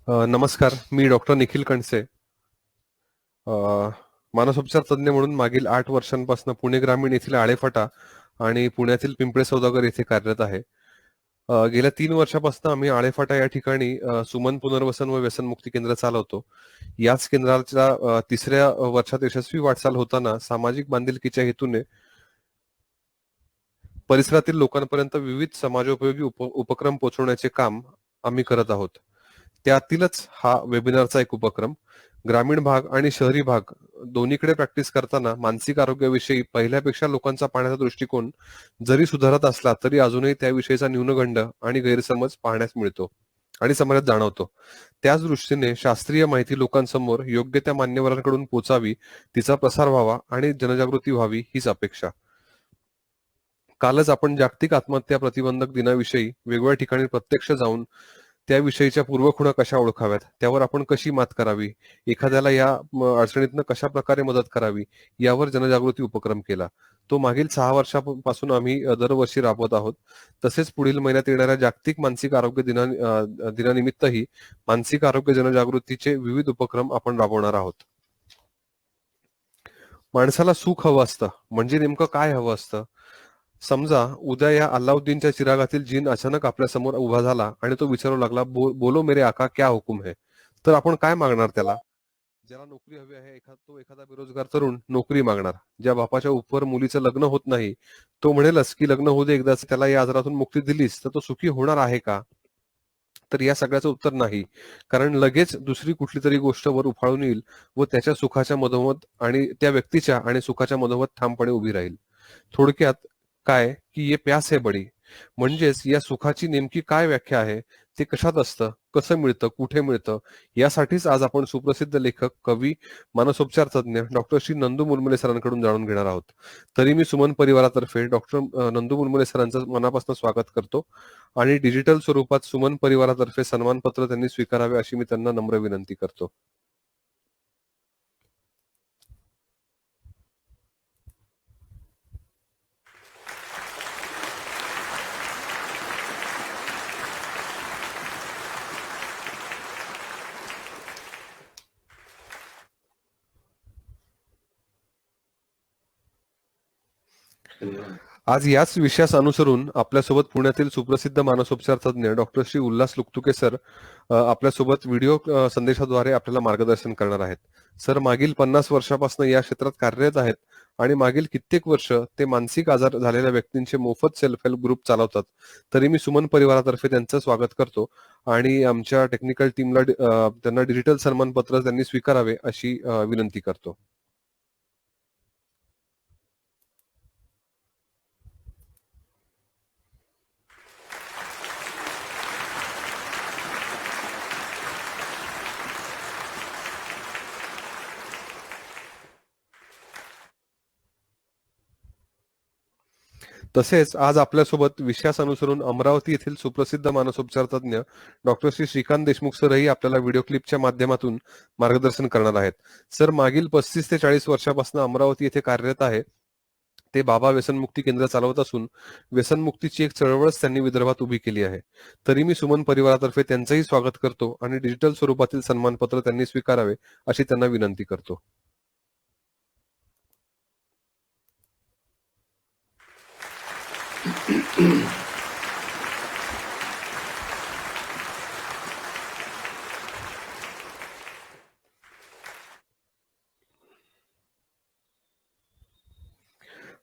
नमस्कार, मी डॉक्टर निखिल कणसे. अ, मानसोपचार तज्ज्ञ म्हणून मागील 8 वर्षांपासून पुणे ग्रामीण येथील आळेफाटा आणि पुण्यातील पिंपळे सौदागर येथे कार्यरत आहे. गेल्या 3 वर्षापासून आम्ही आळेफाटा या ठिकाणी सुमन पुनर्वसन व व्यसनमुक्ती केंद्र चालवतो. याच केंद्राच्या तिसऱ्या वर्षात यशस्वी वाटचाल होताना सामाजिक बांधिलकीच्या हेतूने परिसरातील लोकांपर्यंत विविध समाजोपयोगी उपक्रम पोहोचवण्याचे काम आम्ही करत आहोत. त्यातीलच हा वेबिनारचा एक उपक्रम. ग्रामीण भाग आणि शहरी भाग दोन्हीकडे प्रॅक्टिस करताना मानसिक आरोग्याविषयी पहिल्यापेक्षा लोकांचा पाहण्याचा दृष्टिकोन जरी सुधारत असला तरी अजूनही त्याविषयीचा न्यूनगंड आणि गैरसमज पाहण्यास मिळतो आणि समाजात जाणवतो. त्याच दृष्टीने शास्त्रीय माहिती लोकांसमोर योग्य त्या मान्यवरांकडून पोचावी, तिचा प्रसार व्हावा आणि जनजागृती व्हावी हीच अपेक्षा. कालच आपण जागतिक आत्महत्या प्रतिबंधक दिनाविषयी वेगवेगळ्या ठिकाणी प्रत्यक्ष जाऊन त्याविषयीच्या पूर्वखुणा कशा ओळखाव्यात, त्यावर आपण कशी मात करावी, एखाद्याला या अडचणीतनं कशा प्रकारे मदत करावी, यावर जनजागृती उपक्रम केला. तो मागील 6 वर्षापासून आम्ही दरवर्षी राबवत आहोत. तसेच पुढील महिन्यात येणाऱ्या जागतिक मानसिक आरोग्य दिनानिमित्तही मानसिक आरोग्य जनजागृतीचे विविध उपक्रम आपण राबवणार आहोत. माणसाला सुख हवं असतं, म्हणजे नेमकं काय हवं असतं? समजा उद्या या अल्लाउद्दीनच्या चिरागातील जिन अचानक आपल्या समोर उभा झाला आणि तो विचारू लागला, बोलो मेरे आका क्या हुकुम है. तर आपण काय मागणार त्याला? ज्याला नोकरी हवी आहे तो एखादा बेरोजगार तरुण नोकरी मागणार. ज्या बापाच्या उपर मुलीचं लग्न होत नाही तो म्हणेलच की लग्न होऊ दे एकदाच, त्याला या आजारातून मुक्ती दिलीस तर तो सुखी होणार आहे का? तर या सगळ्याचं उत्तर नाही. कारण लगेच दुसरी कुठली तरी गोष्ट वर उफाळून येईल व त्याच्या सुखाच्या मधोमध आणि त्या व्यक्तीच्या आणि सुखाच्या मधोमध ठामपणे उभी राहील. थोडक्यात काय की ये प्यास है बडी. म्हणजेच या सुखाची नेमकी काय व्याख्या आहे, ते कशात असतं, कसं मिळतं, कुठे मिळतं, यासाठीच आज आपण सुप्रसिद्ध लेखक, कवी, मानसोपचार तज्ज्ञ डॉक्टर श्री नंदू मुलमुले सरांकडून जाणून घेणार आहोत. तरी मी सुमन परिवारातर्फे डॉक्टर नंदू मुलमुले सरांचं मनापासून स्वागत करतो आणि डिजिटल स्वरूपात सुमन परिवारातर्फे सन्मानपत्र त्यांनी स्वीकारावे अशी मी त्यांना नम्र विनंती करतो. आज याच विषयास अनुसरून आपल्यासोबत पुण्यातील सुप्रसिद्ध मानसोपचार तज्ज्ञ डॉक्टर श्री उल्हास लुकतुके सर आपल्यासोबत व्हिडिओ संदेशाद्वारे आपल्याला मार्गदर्शन करणार आहेत. सर मागील 50 वर्षापासून या क्षेत्रात कार्यरत आहेत आणि मागील कित्येक वर्ष ते मानसिक आजार झालेल्या व्यक्तींचे मोफत सेल्फ हेल्प ग्रुप चालवतात. तरी मी सुमन परिवारातर्फे त्यांचं स्वागत करतो आणि आमच्या टेक्निकल टीमला त्यांना डिजिटल सन्मानपत्र त्यांनी स्वीकारावे अशी विनंती करतो. तसेच आज आपल्यासोबत विषयास अनुसरून अमरावती येथील सुप्रसिद्ध मानसोपचार तज्ज्ञ डॉक्टर श्री श्रीकांत देशमुख सरही आपल्याला व्हिडिओ क्लिपच्या माध्यमातून मार्गदर्शन करणार आहेत. सर मागील 35 ते 40 वर्षापासून अमरावती येथे कार्यरत आहे. ते बाबा व्यसनमुक्ती केंद्र चालवत असून व्यसनमुक्तीची एक चळवळच त्यांनी विदर्भात उभी केली आहे. तरी मी सुमन परिवारातर्फे त्यांचंही स्वागत करतो आणि डिजिटल स्वरूपातील सन्मानपत्र त्यांनी स्वीकारावे अशी त्यांना विनंती करतो.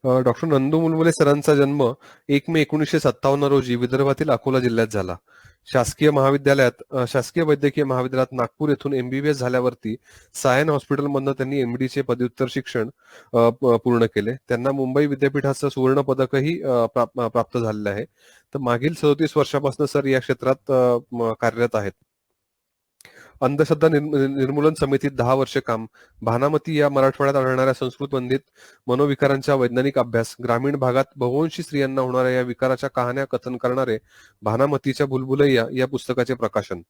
डॉक्टर नंदू मुलमुले सरांचा जन्म 1 मे 1957 रोजी विदर्भातील अकोला जिल्ह्यात झाला. शासकीय वैद्यकीय महाविद्यालयात नागपूर येथून MBBS झाल्यावरती सायन हॉस्पिटलमधनं त्यांनी MD चे पदव्युत्तर शिक्षण पूर्ण केले. त्यांना मुंबई विद्यापीठाचं सुवर्ण पदकही प्राप्त झालेलं आहे. तर मागील 37 वर्षापासून सर या क्षेत्रात कार्यरत आहेत. अंधश्रद्धा निर्मूलन समितीत 10 वर्ष काम, भानामती या मराठवाड्यात आढळणाऱ्या संस्कृत वंदित मनोविकारांचा वैज्ञानिक अभ्यास, ग्रामीण भागात बहुवंशी स्त्रियांना होणाऱ्या या विकाराच्या कहाण्या कथन करणारे भानामतीच्या बुलबुलैया या पुस्तकाचे प्रकाशन,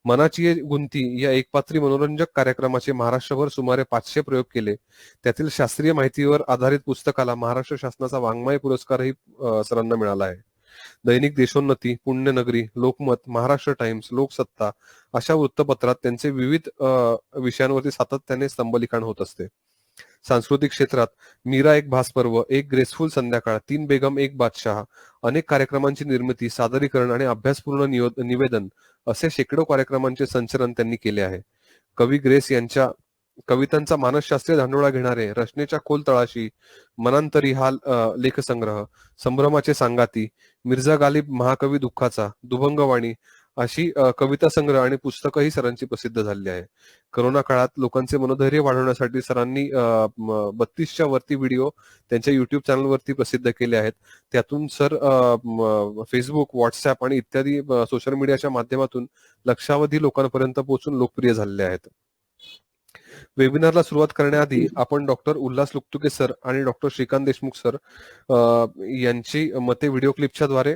मनाची ये गुंती या एकपात्री मनोरंजक कार्यक्रमाचे महाराष्ट्रभर सुमारे 500 प्रयोग केले. त्यातील शास्त्रीय माहितीवर आधारित पुस्तकाला महाराष्ट्र शासनाचा वाङ्मय पुरस्कारही सरांना मिळाला आहे. दैनिक देशोन्नती, पुण्यनगरी, लोकमत, महाराष्ट्र टाइम्स, लोकसत्ता अशा वृत्तपत्रात त्यांचे विविध विषयांवरती सातत्याने स्तंभलिखाण होत असते. सांस्कृतिक क्षेत्रात मीरा एक भासपर्व, एक ग्रेसफुल संध्याकाळ, 3 बेगम एक बादशाह, अनेक कार्यक्रमांची निर्मिती, सादरीकरण आणि अभ्यासपूर्ण निवेदन असे शेकडो कार्यक्रमांचे संचलन त्यांनी केले आहे. कवी ग्रेस यांच्या कवितांचा मानसशास्त्रीय धांडोळा घेणारे रचनेच्या खोल तळाशी, मनांतरी हा लेखसंग्रह, संभ्रमाचे सांगाती, मिर्झा गालिब महाकवी दुःखाचा, दुभंगवाणी अशी कविता संग्रह आणि पुस्तकही सरांची प्रसिद्ध झाली आहे. करोना काळात लोकांचे मनोधैर्य वाढवण्यासाठी सरांनी 32च्या वरती व्हिडिओ त्यांच्या युट्यूब चॅनलवरती प्रसिद्ध केले आहेत. त्यातून सर फेसबुक, व्हॉट्सअप आणि इत्यादी सोशल मीडियाच्या माध्यमातून लक्षावधी लोकांपर्यंत पोहोचून लोकप्रिय झालेले आहेत. वेबिनारला सुरुवात करण्याआधी आपण डॉक्टर उल्हास लुकतुके सर आणि डॉक्टर श्रीकांत देशमुख सर यांची मते व्हिडिओ क्लिपच्या द्वारे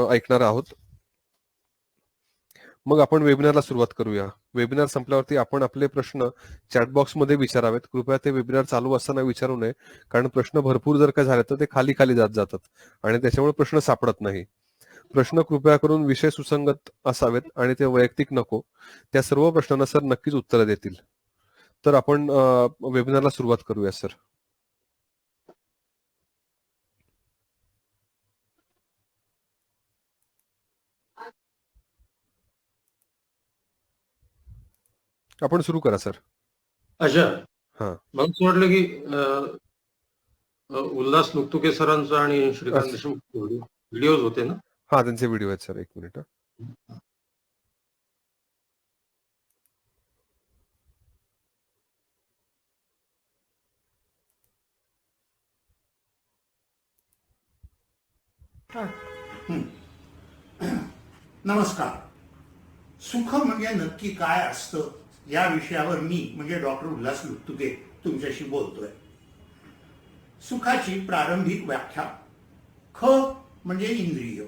ऐकणार आहोत. मग आपण वेबिनारला सुरुवात करूया. वेबिनार संपल्यावरती आपण आपले प्रश्न चॅटबॉक्स मध्ये विचारावेत. कृपया ते वेबिनार चालू असताना विचारू नये, कारण प्रश्न भरपूर जर का झाले तर ते खाली खाली जातात आणि त्याच्यामुळे प्रश्न सापडत नाही. प्रश्न कृपया करून विषय सुसंगत असावेत आणि ते वैयक्तिक नको. त्या सर्व प्रश्नांना सर नक्कीच उत्तर देतील. तर आपण वेबिनारला सुरुवात करूया सर. आपण सुरू करा सर. अच्छा, हा, मला असं वाटलं की उल्हास लुकतुके सरांचं आणि श्रीकांत देशमुख व्हिडिओज होते ना. हा, त्यांचे व्हिडिओ आहेत सर. 1 मिनिट. नमस्कार. सुख म्हणजे नक्की काय असतं या विषयावर मी म्हणजे डॉक्टर उल्हास लुकतुके तुमच्याशी बोलतोय. सुखाची प्रारंभिक व्याख्या. ख म्हणजे इंद्रिय.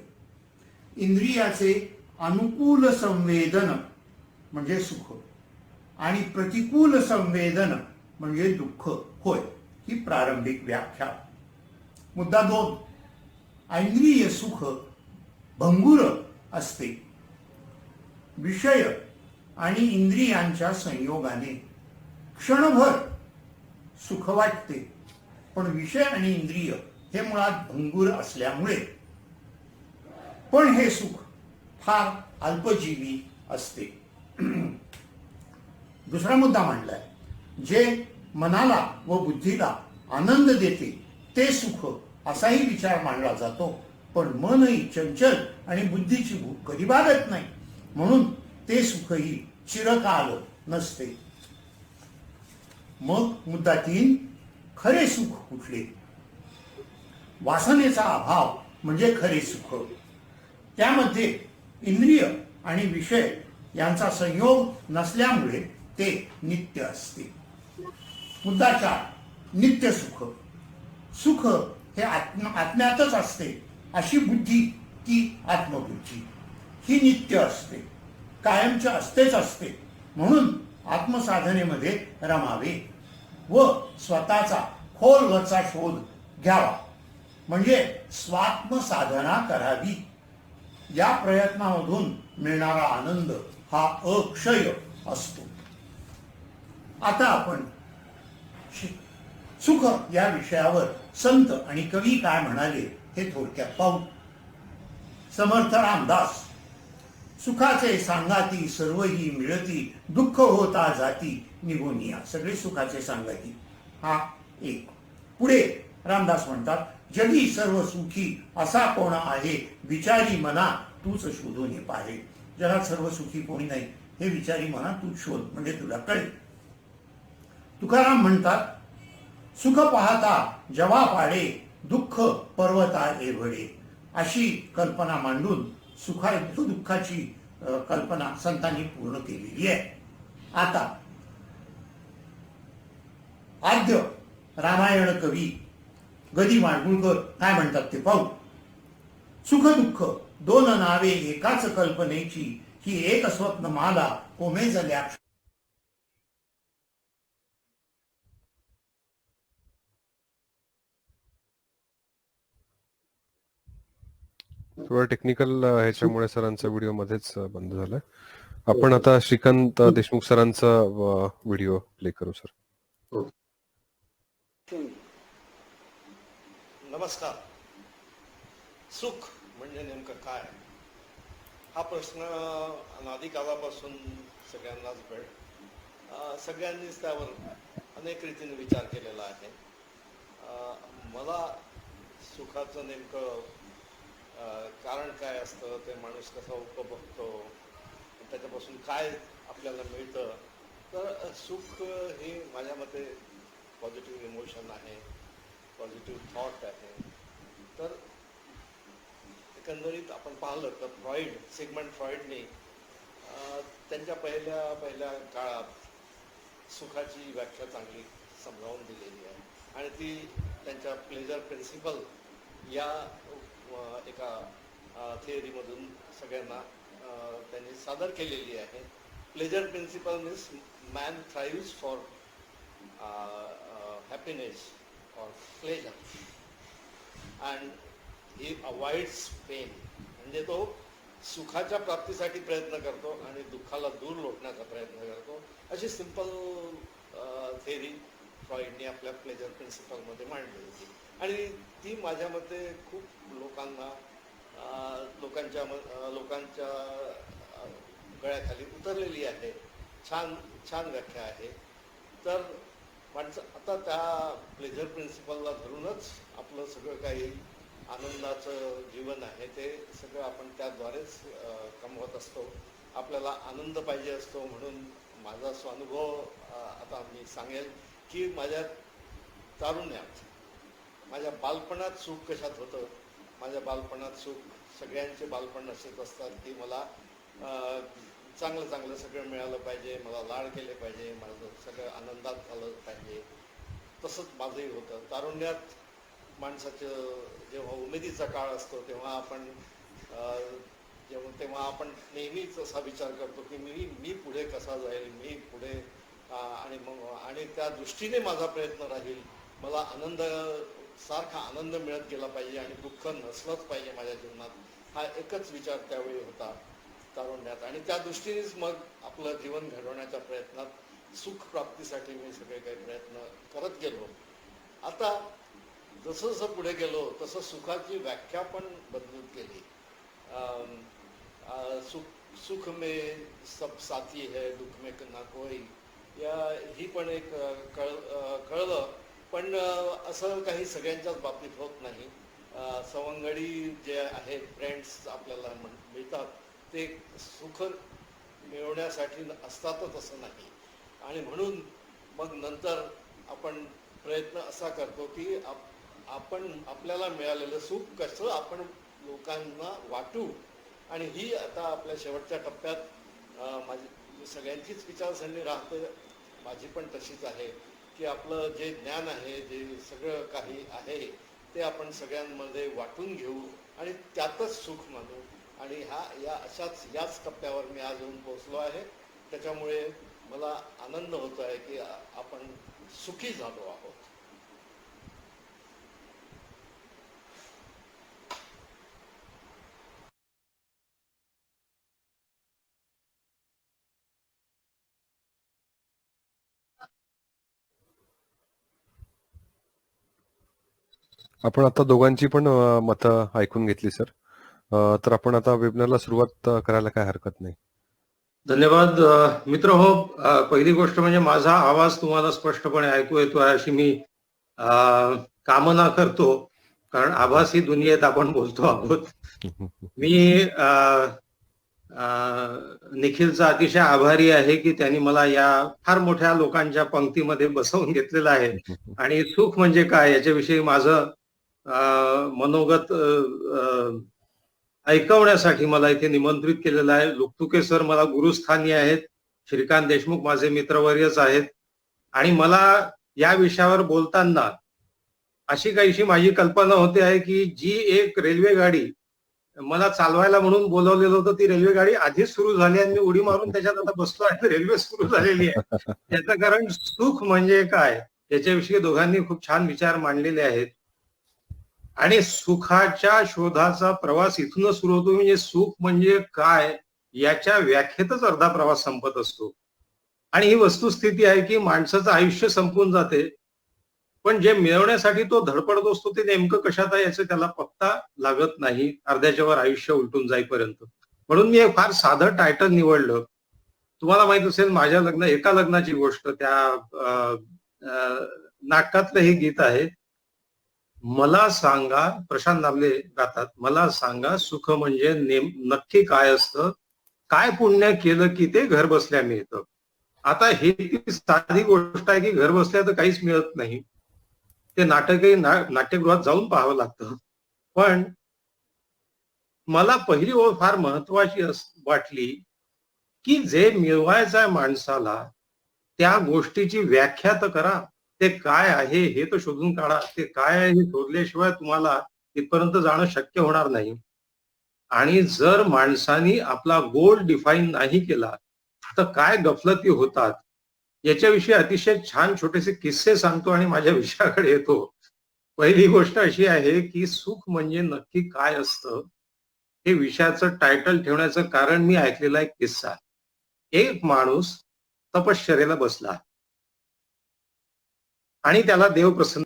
इंद्रियाचे अनुकूल संवेदन म्हणजे सुख आणि प्रतिकूल संवेदन म्हणजे दुःख होय, ही प्रारंभिक व्याख्या. मुद्दा 2. इंद्रिय सुख भंगुर असते. विषय आणि इंद्रियांच्या संयोगाने क्षणभर सुख वाटते, पण विषय आणि इंद्रिय हे मुळात भंगुर असल्यामुळे पण हे सुख फार अल्पजीवी असते. दुसरा मुद्दा मांडलाय, जे मनाला व बुद्धीला आनंद देते ते सुख असाही विचार मांडला जातो, पण मनही चंचल आणि बुद्धीची भूक कधी भागत नाही, म्हणून ते सुखही चिरकाल नसते. मग मुद्दा 3. खरे सुख कुठले? वासनेचा अभाव म्हणजे खरे सुख. त्यामध्ये इंद्रिय आणि विषय यांचा संयोग नसल्यामुळे ते नित्य असते. मुद्दा 4. नित्य सुख. सुख हे आत्म्यातच असते. अशी बुद्धी ती आत्मबुद्धी ही नित्य असते, कायमचे असतेच असते. म्हणून आत्मसाधनेमध्ये रमावे व स्वतःचा खोलवरचा शोध घ्यावा, म्हणजे स्वात्मसाधना करावी. या प्रयत्नामधून मिळणारा आनंद हा अक्षय असतो. आता आपण सुख या विषयावर संत आणि कवी काय म्हणाले हे थोडक्यात पाहू. समर्थ रामदास. सुखाचे सांगाती सर्वही मिळती, दुःख होता जाती निघून या. सगळे सुखाचे सांगाती. हा एक. पुढे रामदास म्हणतात, जगी सर्व सुखी असा कोण आहे, विचारी मना तूच शोधून पाहे. जगात सर्व सुखी कोणी नाही, हे विचारी मना तूच शोध, म्हणजे तुला कळेल. तुकाराम म्हणतात, सुख पाहता जवा पाडे, दुःख पर्वता एवढे. अशी कल्पना मांडून दुःखाची कल्पना संतांनी पूर्ण केलेली आहे. आता आद्य रामायण कवी गदी माडगुळकर काय म्हणतात ते पाहू. सुख दुःख दोन नावे एकाच कल्पनेची, ही एक स्वप्न माला कोमेजल्या. थोडं टेक्निकल ह्याच्यामुळे सरांचा व्हिडिओ मध्येच बंद झालाय. आपण आता श्रीकांत देशमुख सरांचा व्हिडिओ प्ले करू सर. नमस्कार. सुख म्हणजे नेमकं काय, हा प्रश्न अनादिकालापासून सगळ्यांनाच सगळ्यांनीच त्यावर अनेक रीतीने विचार केलेला आहे. मला सुखाचं नेमकं कारण काय असतं, ते माणूस कसा उपभोगतो, त्याच्यापासून काय आपल्याला मिळतं. तर सुख हे माझ्या मते पॉझिटिव्ह इमोशन आहे, पॉझिटिव्ह थॉट आहे. तर एकंदरीत आपण पाहिलं तर सिगमंड फ्रॉइडने त्यांच्या पहिल्या काळात सुखाची व्याख्या चांगली समजावून दिलेली आहे, आणि ती त्यांच्या प्लेजर प्रिन्सिपल या एका थिअरीमधून सगळ्यांना त्यांनी सादर केलेली आहे. Pleasure principle means man thrives for happiness or pleasure and he avoids pain. म्हणजे तो सुखाच्या प्राप्तीसाठी प्रयत्न करतो आणि दुःखाला दूर लोटण्याचा प्रयत्न करतो. अशी सिंपल थेरी फ्रॉइडने आपल्या प्लेजर प्रिन्सिपलमध्ये मांडली होती, आणि ती माझ्या मते खूप लोकांच्या गळ्याखाली उतरलेली आहे. छान व्याख्या आहे. तर माणसं आता त्या प्लेजर प्रिन्सिपलला धरूनच आपलं सगळं काही आनंदाचं जीवन आहे ते सगळं आपण त्याद्वारेच कमवत असतो. आपल्याला आनंद पाहिजे असतो. म्हणून माझा स्वानुभव आता मी सांगेल की माझ्या तारुण्यात, माझ्या बालपणात सुख कशात होतं. माझ्या बालपणात सुख, सगळ्यांचे बालपण असेच असतात की मला चांगलं सगळं मिळालं पाहिजे, मला लाड केले पाहिजे, माझं सगळं आनंदात झालं पाहिजे. तसंच माझंही होतं. तारुण्यात माणसाचं जेव्हा उमेदीचा काळ असतो तेव्हा आपण नेहमीच असा विचार करतो की मी पुढे कसा जाईल, मी पुढे आणि त्या दृष्टीने माझा प्रयत्न राहील. मला सारखा आनंद मिळत गेला पाहिजे आणि दुःख नसलंच पाहिजे माझ्या जीवनात. हा एकच विचार त्यावेळी होता तारुण्यात, आणि त्या दृष्टीनेच मग आपलं जीवन घडवण्याच्या प्रयत्नात सुख प्राप्तीसाठी मी सगळे काही प्रयत्न करत गेलो. आता जसं पुढे गेलो तसं सुखाची व्याख्या पण बदलत गेली. सुख में सब साथी है, दुःख में ना कोई, ही पण एक कळलं. पण असं काही सगळ्यांच्याच बाबतीत होत नाही. सवंगडी जे आहेत, फ्रेंड्स आपल्याला मिळतात, ते सुख मिळवण्यासाठी असतातच असं नाही. आणि म्हणून मग नंतर आपण प्रयत्न असा करतो की आपल्याला मिळालेलं सुख कसं आपण लोकांना वाटू. आणि ही आता आपल्या शेवटच्या टप्प्यात माझी सगळ्यांचीच विचारसरणी राहते, माझी पण तशीच आहे की आपलं जे ज्ञान आहे, जे सगळं काही आहे ते आपण सगळ्यांमध्ये वाटून घेऊ आणि त्यातच सुख मानू. आणि याच टप्प्यावर मी आज येऊन पोहोचलो आहे. त्याच्यामुळे मला आनंद होत आहे की आपण सुखी झालो आहोत. आपण आता दोघांची पण मतं ऐकून घेतली सर. तर आपण आता वेबिनारला सुरुवात करायला काय हरकत नाही. धन्यवाद मित्र हो. पहिली गोष्ट म्हणजे माझा आवाज तुम्हाला स्पष्टपणे ऐकू येतो आहे अशी मी कामना करतो, कारण आभासी दुनियेत आपण बोलतो आहोत. मी निखिलचा अतिशय आभारी आहे की त्यांनी मला या फार मोठ्या लोकांच्या पंक्तीमध्ये बसवून घेतलेलं आहे आणि सुख म्हणजे काय याच्याविषयी माझं मनोगत ऐकवण्यासाठी मला इथे निमंत्रित केलेलं आहे. लुकतुके सर मला गुरुस्थानी आहेत. श्रीकांत देशमुख माझे मित्रवर्यच आहेत आणि मला या विषयावर बोलताना अशी काहीशी माझी कल्पना होते आहे की जी एक रेल्वे गाडी मला चालवायला म्हणून बोलवलेलं होतं, ती रेल्वे गाडी आधीच सुरू झाली आणि मी उडी मारून त्याच्यात आता बसलो आणि रेल्वे सुरू झालेली आहे. याचं कारण सुख म्हणजे काय याच्याविषयी दोघांनी खूप छान विचार मांडलेले आहेत आणि सुखाच्या शोधाचा प्रवास इथूनच सुरू होतो. म्हणजे सुख म्हणजे काय याच्या व्याख्येतच अर्धा प्रवास संपत असतो आणि ही वस्तुस्थिती आहे की माणसाचं आयुष्य संपून जाते, पण जे मिळवण्यासाठी तो धडपडत असतो ते नेमकं कशात आहे याचं त्याला पत्ता लागत नाही अर्ध्याच्या वर आयुष्य उलटून जाईपर्यंत. म्हणून मी एक फार साधं टायटल निवडलं. तुम्हाला माहित असेल माझ्या एका लग्नाची गोष्ट, त्या नाटकातलं हे गीत आहे. मला सांगा, प्रशांत दामले गातात, मला सांगा सुख म्हणजे नक्की काय असतं, काय पुण्य केलं की ते घर बसल्या मिळतं. आता ही ती साधी गोष्ट आहे की घर बसल्या तर काहीच मिळत नाही, ते नाटकही नाट्यगृहात जाऊन पाहावं लागतं. पण मला पहिली ओळ फार महत्वाची वाटली की जे मिळवायचं आहे माणसाला त्या गोष्टीची व्याख्या तर करा. ते काय आहे हे तर शोधून काढा. ते काय आहे हे शोधल्याशिवाय तुम्हाला तिथपर्यंत जाणं शक्य होणार नाही. आणि जर माणसानी आपला गोल डिफाईन नाही केला तर काय गफलती होतात याच्याविषयी अतिशय छान छोटेसे किस्से सांगतो आणि माझ्या विषयाकडे येतो. पहिली गोष्ट अशी आहे की सुख म्हणजे नक्की काय असतं हे विषयाचं टायटल ठेवण्याचं कारण मी ऐकलेला एक किस्सा. एक माणूस तपश्चर्येला बसला आणि त्याला देव प्रसन्न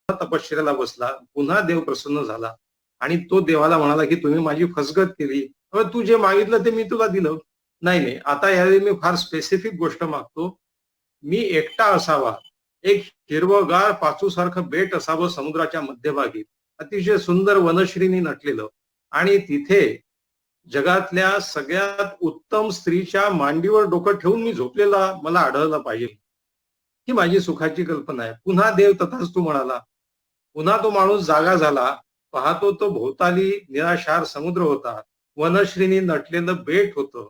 तपश्चर्याला बसला. पुन्हा देव प्रसन्न झाला आणि तो देवाला म्हणाला की तुम्ही माझी फसगत केली, तू जे मागितलं ते मी तुला दिलं. नाही नाही, आता यावेळी मी फार स्पेसिफिक गोष्ट मागतो. मी एकटा असावा, एक हिरवगार पाचूसारखं बेट असावं समुद्राच्या मध्यभागी, अतिशय सुंदर वनश्रीनी नटलेलं, आणि तिथे जगातल्या सगळ्यात उत्तम स्त्रीच्या मांडीवर डोकं ठेवून मी झोपलेला मला आढळलं पाहिजे. ही माझी सुखाची कल्पना आहे. पुन्हा देव तथास्तु म्हणाला. पुन्हा तो माणूस जागा झाला. पाहतो तो भोवताली निराशार समुद्र होता, वनश्रीनी नटलेलं बेट होतं.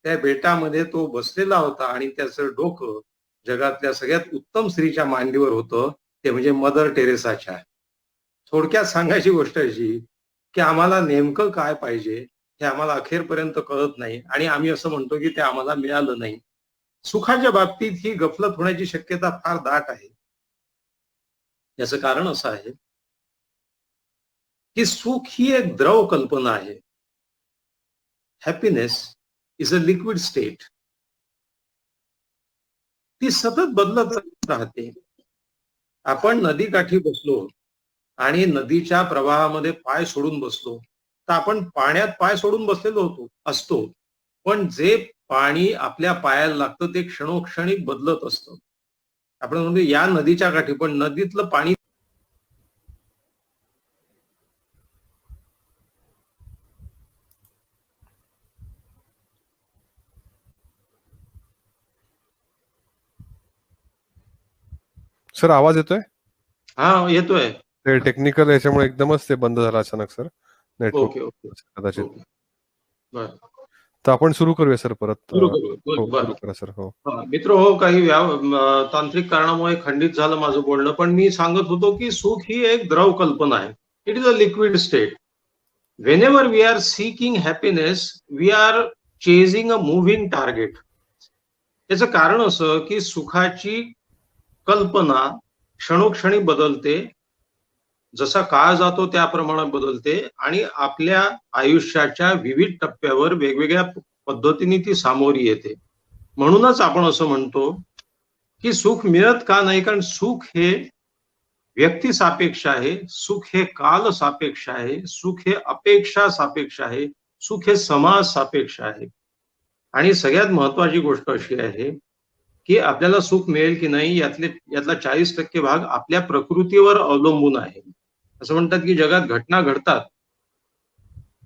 त्या बेटामध्ये तो बसलेला होता आणि त्याचं डोकं जगातल्या सगळ्यात उत्तम स्त्रीच्या मांडीवर होतं, ते म्हणजे मदर टेरेसाच्या. थोडक्यात सांगायची गोष्ट अशी की आम्हाला नेमकं काय पाहिजे हे आम्हाला अखेरपर्यंत कळत नाही आणि आम्ही असं म्हणतो की ते आम्हाला मिळालं नाही. सुखाच्या बाबतीत ही गफलत होण्याची शक्यता फार दाट आहे. याचं कारण असं आहे की सुख ही एक द्रव कल्पना आहे. Happiness is a liquid state. ती सतत बदलत राहते. आपण नदीकाठी बसलो आणि नदीच्या प्रवाहामध्ये पाय सोडून बसलो तर आपण पाण्यात पाय सोडून बसलेलो असतो, पण जे पाणी आपल्या पायाला लागतं ते क्षणोक्षणी बदलत असतं. आपण म्हणतो या नदीच्या काठी, पण नदीतलं पाणी सर आवाज येतोय? हा येतोय. ते टेक्निकल याच्यामुळे एकदमच ते बंद झालं अचानक सर, नेटवर्क ओके ओके कदाचित. ओके बर तर आपण सुरू करूया सर परत. सुरू करू. हो बर सुरू करा सर. हो मित्र हो, काही तांत्रिक कारणामुळे खंडित झालं माझं बोलणं, पण मी सांगत होतो की सुख ही एक द्रव कल्पना आहे. It is a liquid state. Whenever we are seeking happiness we are chasing a moving target. याचं कारण असं की सुखाची कल्पना क्षणोक्षणी बदलते, जसा काळ जातो त्याप्रमाणे बदलते आणि आपल्या आयुष्याच्या विविध टप्प्यावर वेगवेगळ्या पद्धतीने ती सामोरी येते. म्हणूनच आपण असं म्हणतो की सुख मिळत का नाही, कारण सुख हे व्यक्ती सापेक्ष आहे, सुख हे काल सापेक्ष आहे, सुख हे अपेक्षा सापेक्ष आहे, सुख हे समाज सापेक्ष आहे. आणि सगळ्यात महत्वाची गोष्ट अशी आहे की आपल्याला सुख मिळेल की नाही यातला 40% भाग आपल्या प्रकृतीवर अवलंबून आहे. असं म्हणतात की जगात घटना घडतात,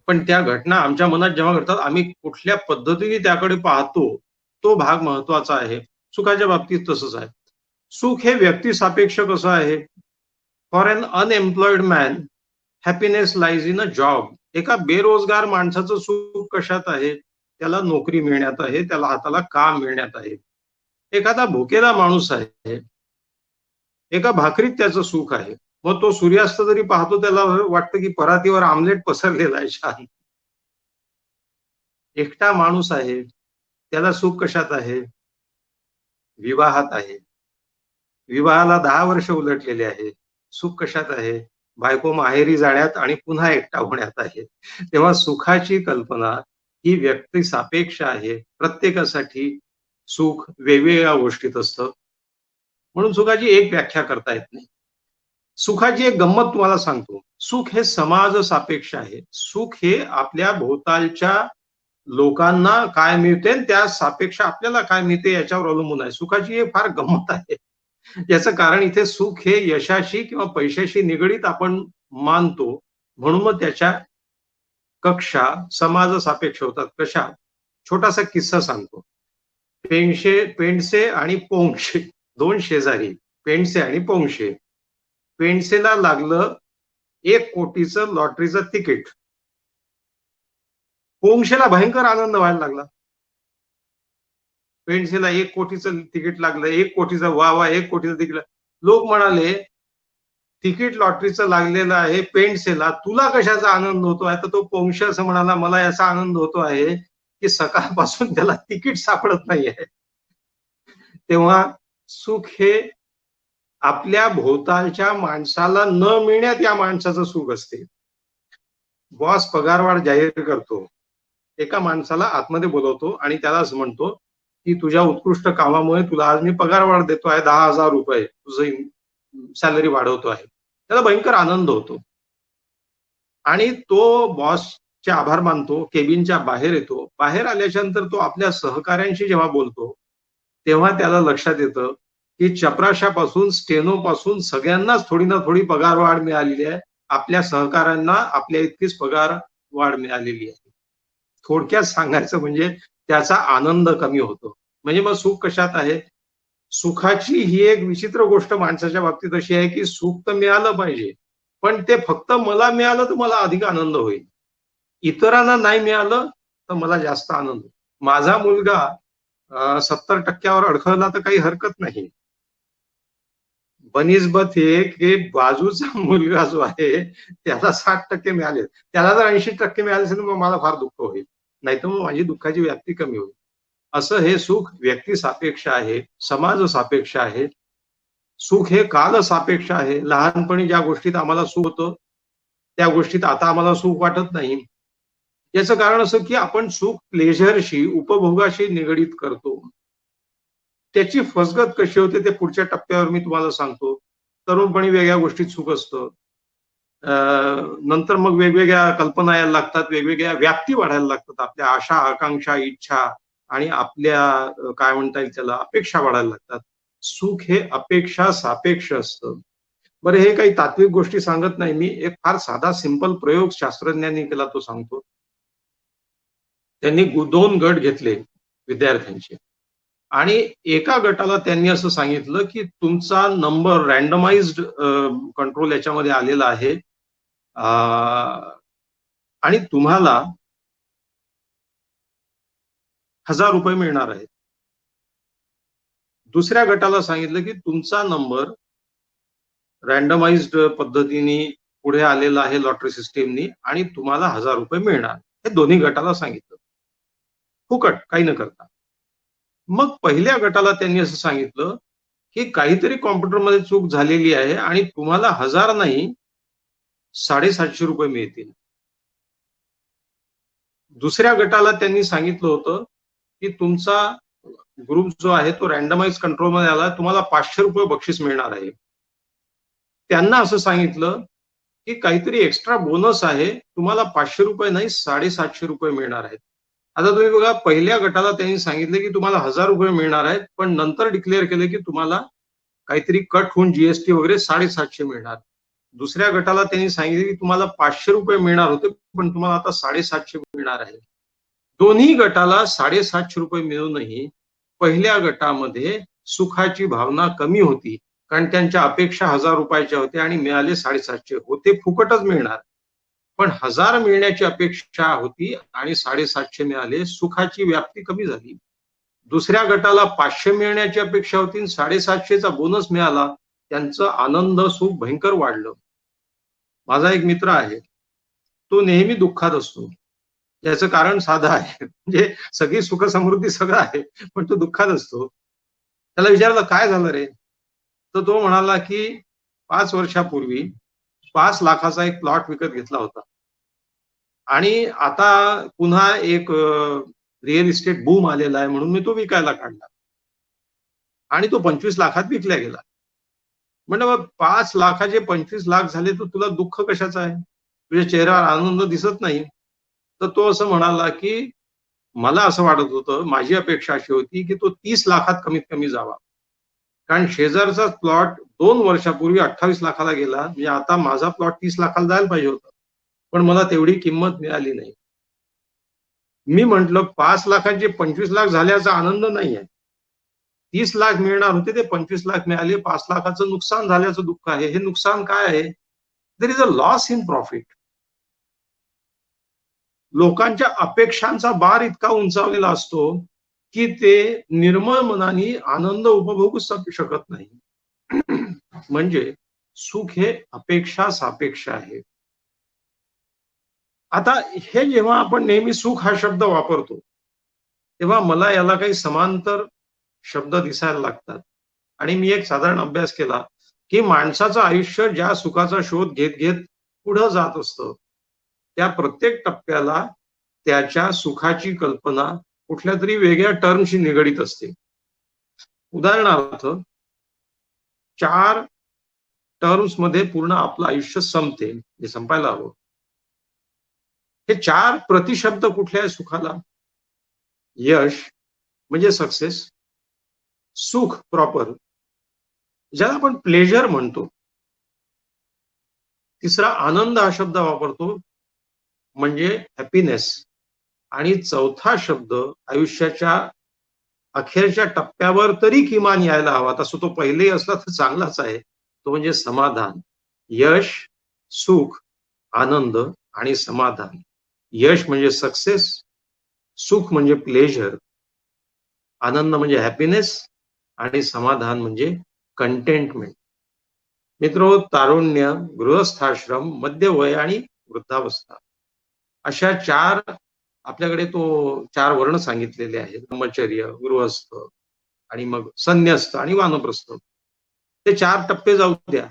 पण त्या घटना आमच्या मनात जेव्हा घडतात आम्ही कुठल्या पद्धतीने त्याकडे पाहतो तो भाग महत्वाचा आहे. सुखाच्या बाबतीत तसंच आहे. सुख हे व्यक्ती सापेक्ष कसं आहे. For un unemployed man happiness lies in a job. एका बेरोजगार माणसाचं सुख कशात आहे, त्याला नोकरी मिळण्यात आहे, त्याला हाताला काम मिळण्यात आहे. एखादा भुकेला माणूस आहे, एका भाकरीत त्याचं सुख आहे. मग तो सूर्यास्त जरी पाहतो त्याला वाटतं की परातीवर आमलेट पसरलेला आहे छान. एकटा माणूस आहे, त्याला सुख कशात आहे, विवाहात आहे. विवाहाला 10 वर्ष उलटलेले आहे. सुख कशात आहे, बायको माहेरी जाण्यात आणि पुन्हा एकटा होण्यात आहे. तेव्हा सुखाची कल्पना ही व्यक्ती सापेक्ष आहे. प्रत्येकासाठी सुख वेगवेगळ्या गोष्टीत असतं, म्हणून सुखाची एक व्याख्या करता येत नाही. सुखाची एक गंमत तुम्हाला सांगतो. सुख हे समाज सापेक्ष आहे. सुख हे आपल्या भोवतालच्या लोकांना काय मिळते त्या सापेक्ष आपल्याला काय मिळते याच्यावर अवलंबून आहे. सुखाची एक फार गंमत आहे. याचं कारण इथे सुख हे यशाशी किंवा पैशाशी निगडीत आपण मानतो, म्हणून मग त्याच्या कक्षा समाज सापेक्ष होतात. कशा? छोटासा किस्सा सांगतो. पेंडसे आणि पोंक्षे 2 शेजारी, पेंडसे आणि पोंक्षे. पेंडसेला लागलं 1 कोटीचं लॉटरीचं तिकीट. पोंक्षेला भयंकर आनंद व्हायला लागला. पेंडसेला 1 कोटीचं तिकीट लागलं, 1 कोटीचं वा 1 कोटीचं तिकीट. लोक म्हणाले तिकीट लॉटरीचं लागलेलं आहे पेंडसेला, तुला कशाचा आनंद होतो आहे. तर तो पोंक्ष असं म्हणाला, मला याचा आनंद होतो आहे की सकाळपासून त्याला तिकीट सापडत नाही आहे. तेव्हा सुख हे आपल्या भोवतालच्या माणसाला न मिळण्यात या माणसाचं सुख असते. बॉस पगारवाढ जाहीर करतो, एका माणसाला आतमध्ये बोलवतो आणि त्याला असं म्हणतो की तुझ्या उत्कृष्ट कामामुळे तुला आज मी पगारवाढ देतो आहे, 10,000 रुपये तुझं सॅलरी वाढवतो आहे. त्याला भयंकर आनंद होतो आणि तो बॉसचे आभार मानतो, केबिनच्या बाहेर येतो. बाहेर आल्याच्या नंतर तो आपल्या सहकाऱ्यांशी जेव्हा बोलतो तेव्हा त्याला लक्षात येतं की चपराशापासून स्टेनोपासून सगळ्यांनाच थोडी ना थोडी पगारवाढ मिळालेली आहे. आपल्या सहकाऱ्यांना आपल्या इतकीच पगार वाढ मिळालेली आहे. थोडक्यात सांगायचं म्हणजे त्याचा आनंद कमी होतो. म्हणजे मग सुख कशात आहे. सुखाची ही एक विचित्र गोष्ट माणसाच्या बाबतीत अशी आहे की सुख तर मिळालं पाहिजे, पण ते फक्त मला मिळालं तर मला अधिक आनंद होईल, इतरांना नाही मिळालं तर मला जास्त आनंद. माझा मुलगा 70% अडखळला तर काही हरकत नाही. बनिस्बत हे की बाजूचा मुलगा जो आहे त्याला 60% मिळाले, त्याला जर 80% मिळाले असेल तर मग मला फार दुःख होईल, नाहीतर मग माझी दुःखाची व्याप्ती कमी होईल. असं हे सुख व्यक्ती सापेक्ष आहे, समाज सापेक्ष आहे. सुख हे काल सापेक्ष आहे. लहानपणी ज्या गोष्टीत आम्हाला सुख होतं त्या गोष्टीत आता आम्हाला सुख वाटत नाही. याचं कारण असं की आपण सुख प्लेजरशी, उपभोगाशी निगडीत करतो. त्याची फसगत कशी होते ते पुढच्या टप्प्यावर मी तुम्हाला सांगतो. तरुणपणी वेगळ्या गोष्टीत सुख असतं, नंतर मग वेगवेगळ्या कल्पना यायला लागतात, वेगवेगळ्या व्याप्ती वाढायला लागतात, आपल्या आशा, आकांक्षा, इच्छा आणि आपल्या काय म्हणता येईल त्याला अपेक्षा वाढायला लागतात. सुख हे अपेक्षा सापेक्ष असतं. बरं, हे काही तात्विक गोष्टी सांगत नाही मी, एक फार साधा सिंपल प्रयोग शास्त्रज्ञांनी केला तो सांगतो. त्यांनी 2 गट घेतले विद्यार्थ्यांचे आणि एका गटाला त्यांनी असं सांगितलं की तुमचा नंबर रँडमाइज्ड कंट्रोल याच्यामध्ये आलेला आहे आणि तुम्हाला 1,000 रुपये मिळणार आहेत. दुसऱ्या गटाला सांगितलं की तुमचा नंबर रँडमाइज्ड पद्धतीने पुढे आलेला आहे लॉटरी सिस्टीमनी आणि तुम्हाला 1,000 रुपये मिळणार. हे दोन्ही गटाला सांगितलं फुकट, काही न करता. मग पहिल्या गटाला त्यांनी असं सांगितलं की काहीतरी कॉम्प्युटरमध्ये चूक झालेली आहे आणि तुम्हाला 1,000 नाही 750 रुपये मिळतील. दुसऱ्या गटाला त्यांनी सांगितलं होतं की तुमचा ग्रुप जो आहे तो रँडमाइज कंट्रोलमध्ये आला, तुम्हाला 500 रुपये बक्षीस मिळणार आहे. त्यांना असं सांगितलं की काहीतरी एक्स्ट्रा बोनस आहे, तुम्हाला 500 रुपये नाही 750 रुपये मिळणार आहेत. आता तुम्ही बघा, पहिल्या गटाला त्यांनी सांगितलं की तुम्हाला 1,000 रुपये मिळणार आहेत, पण नंतर डिक्लेअर केले की तुम्हाला काहीतरी कट होऊन जीएसटी वगैरे 750 मिळणार. दुसऱ्या गटाला त्यांनी सांगितले की तुम्हाला 500 रुपये मिळणार होते, पण तुम्हाला आता 750 मिळणार आहे. दोन्ही गटाला 750 रुपये मिळूनही पहिल्या गटामध्ये सुखाची भावना कमी होती, कारण त्यांच्या अपेक्षा 1,000 रुपयाच्या होत्या आणि मिळाले 750. होते फुकटच मिळणार, पण 1,000 मिळण्याची अपेक्षा होती आणि 750 मिळाले, सुखाची व्याप्ती कमी झाली. दुसऱ्या गटाला 500 मिळण्याची अपेक्षा होती आणि 750चा बोनस मिळाला, त्यांचं आनंद सुख भयंकर वाढलं. माझा एक मित्र आहे, तो नेहमी दुःखात असतो. याचं कारण साधं आहे, म्हणजे सगळी सुख समृद्धी सगळं आहे, पण तो दुःखात असतो. त्याला विचारलं काय झालं रे, तर तो म्हणाला की 5 वर्षापूर्वी 5 लाखाचा एक प्लॉट विकत घेतला होता आणि आता पुन्हा एक रिअल इस्टेट बूम आलेला आहे म्हणून मी तो विकायला काढला आणि तो 25 लाखात विकला गेला. म्हणजे मग 5 लाखाचे 25 लाख झाले, तर तुला दुःख कशाचं आहे, तुझ्या चेहऱ्यावर आनंद दिसत नाही. तर तो असं म्हणाला की मला असं वाटत होतं, माझी अपेक्षा अशी होती की तो 30 लाखात कमीत कमी जावा, कारण शेजारचा प्लॉट 2 वर्षापूर्वी 28 लाखाला गेला, म्हणजे आता माझा प्लॉट 30 लाखाला जायला पाहिजे होता, पण मला तेवढी किंमत मिळाली नाही. मी म्हंटल 5 लाखांचे 25 लाख झाल्याचा आनंद नाही आहे, 30 लाख मिळणार होते ते 25 लाख मिळाले, 5 लाखाचं नुकसान झाल्याचं दुःख आहे. हे नुकसान काय आहे? There is a loss in profit. लोकांच्या अपेक्षांचा बार इतका उंचावलेला असतो की ते निर्मळ मनाने आनंद उपभोगू शकत नाही. म्हणजे सुख हे अपेक्षा सापेक्ष आहे. आता हे जेव्हा आपण नेहमी सुख हा शब्द वापरतो, तेव्हा मला याला काही समांतर शब्द दिसायला लागतात. आणि मी एक साधारण अभ्यास केला की माणसाचं आयुष्य ज्या सुखाचा शोध घेत घेत पुढे जात असतं, त्या प्रत्येक टप्प्याला त्याच्या सुखाची कल्पना कुठल्या तरी वेगळ्या टर्मशी निगडीत असते. उदाहरणार्थ 4 टर्म्स मध्ये पूर्ण आपलं आयुष्य संपते, हे संपायला हवं. हे 4 प्रतिशब्द कुठल्या आहे सुखाला? यश म्हणजे सक्सेस, सुख प्रॉपर ज्याला आपण प्लेजर म्हणतो. तिसरा आनंद हा शब्द वापरतो म्हणजे हॅपीनेस. आणि चौथा शब्द आयुष्याच्या अखेरच्या टप्प्यावर तरी किमान यायला हवा, तसं तो पहिलेही असला तर चांगलाच आहे, तो म्हणजे समाधान. यश, सुख, आनंद आणि समाधान. यश म्हणजे सक्सेस, सुख म्हणजे प्लेजर, आनंद म्हणजे हॅपीनेस आणि समाधान म्हणजे कंटेंटमेंट. मित्रो, तारुण्य, गृहस्थाश्रम, मध्यवय आणि वृद्धावस्था अशा 4 आपल्याकडे तो 4 वर्ण सांगितलेले आहेत. ब्रह्मचर्य, गृहस्थ आणि मग संन्यस्त आणि वानप्रस्थ. ते 4 टप्पे जाऊ द्या.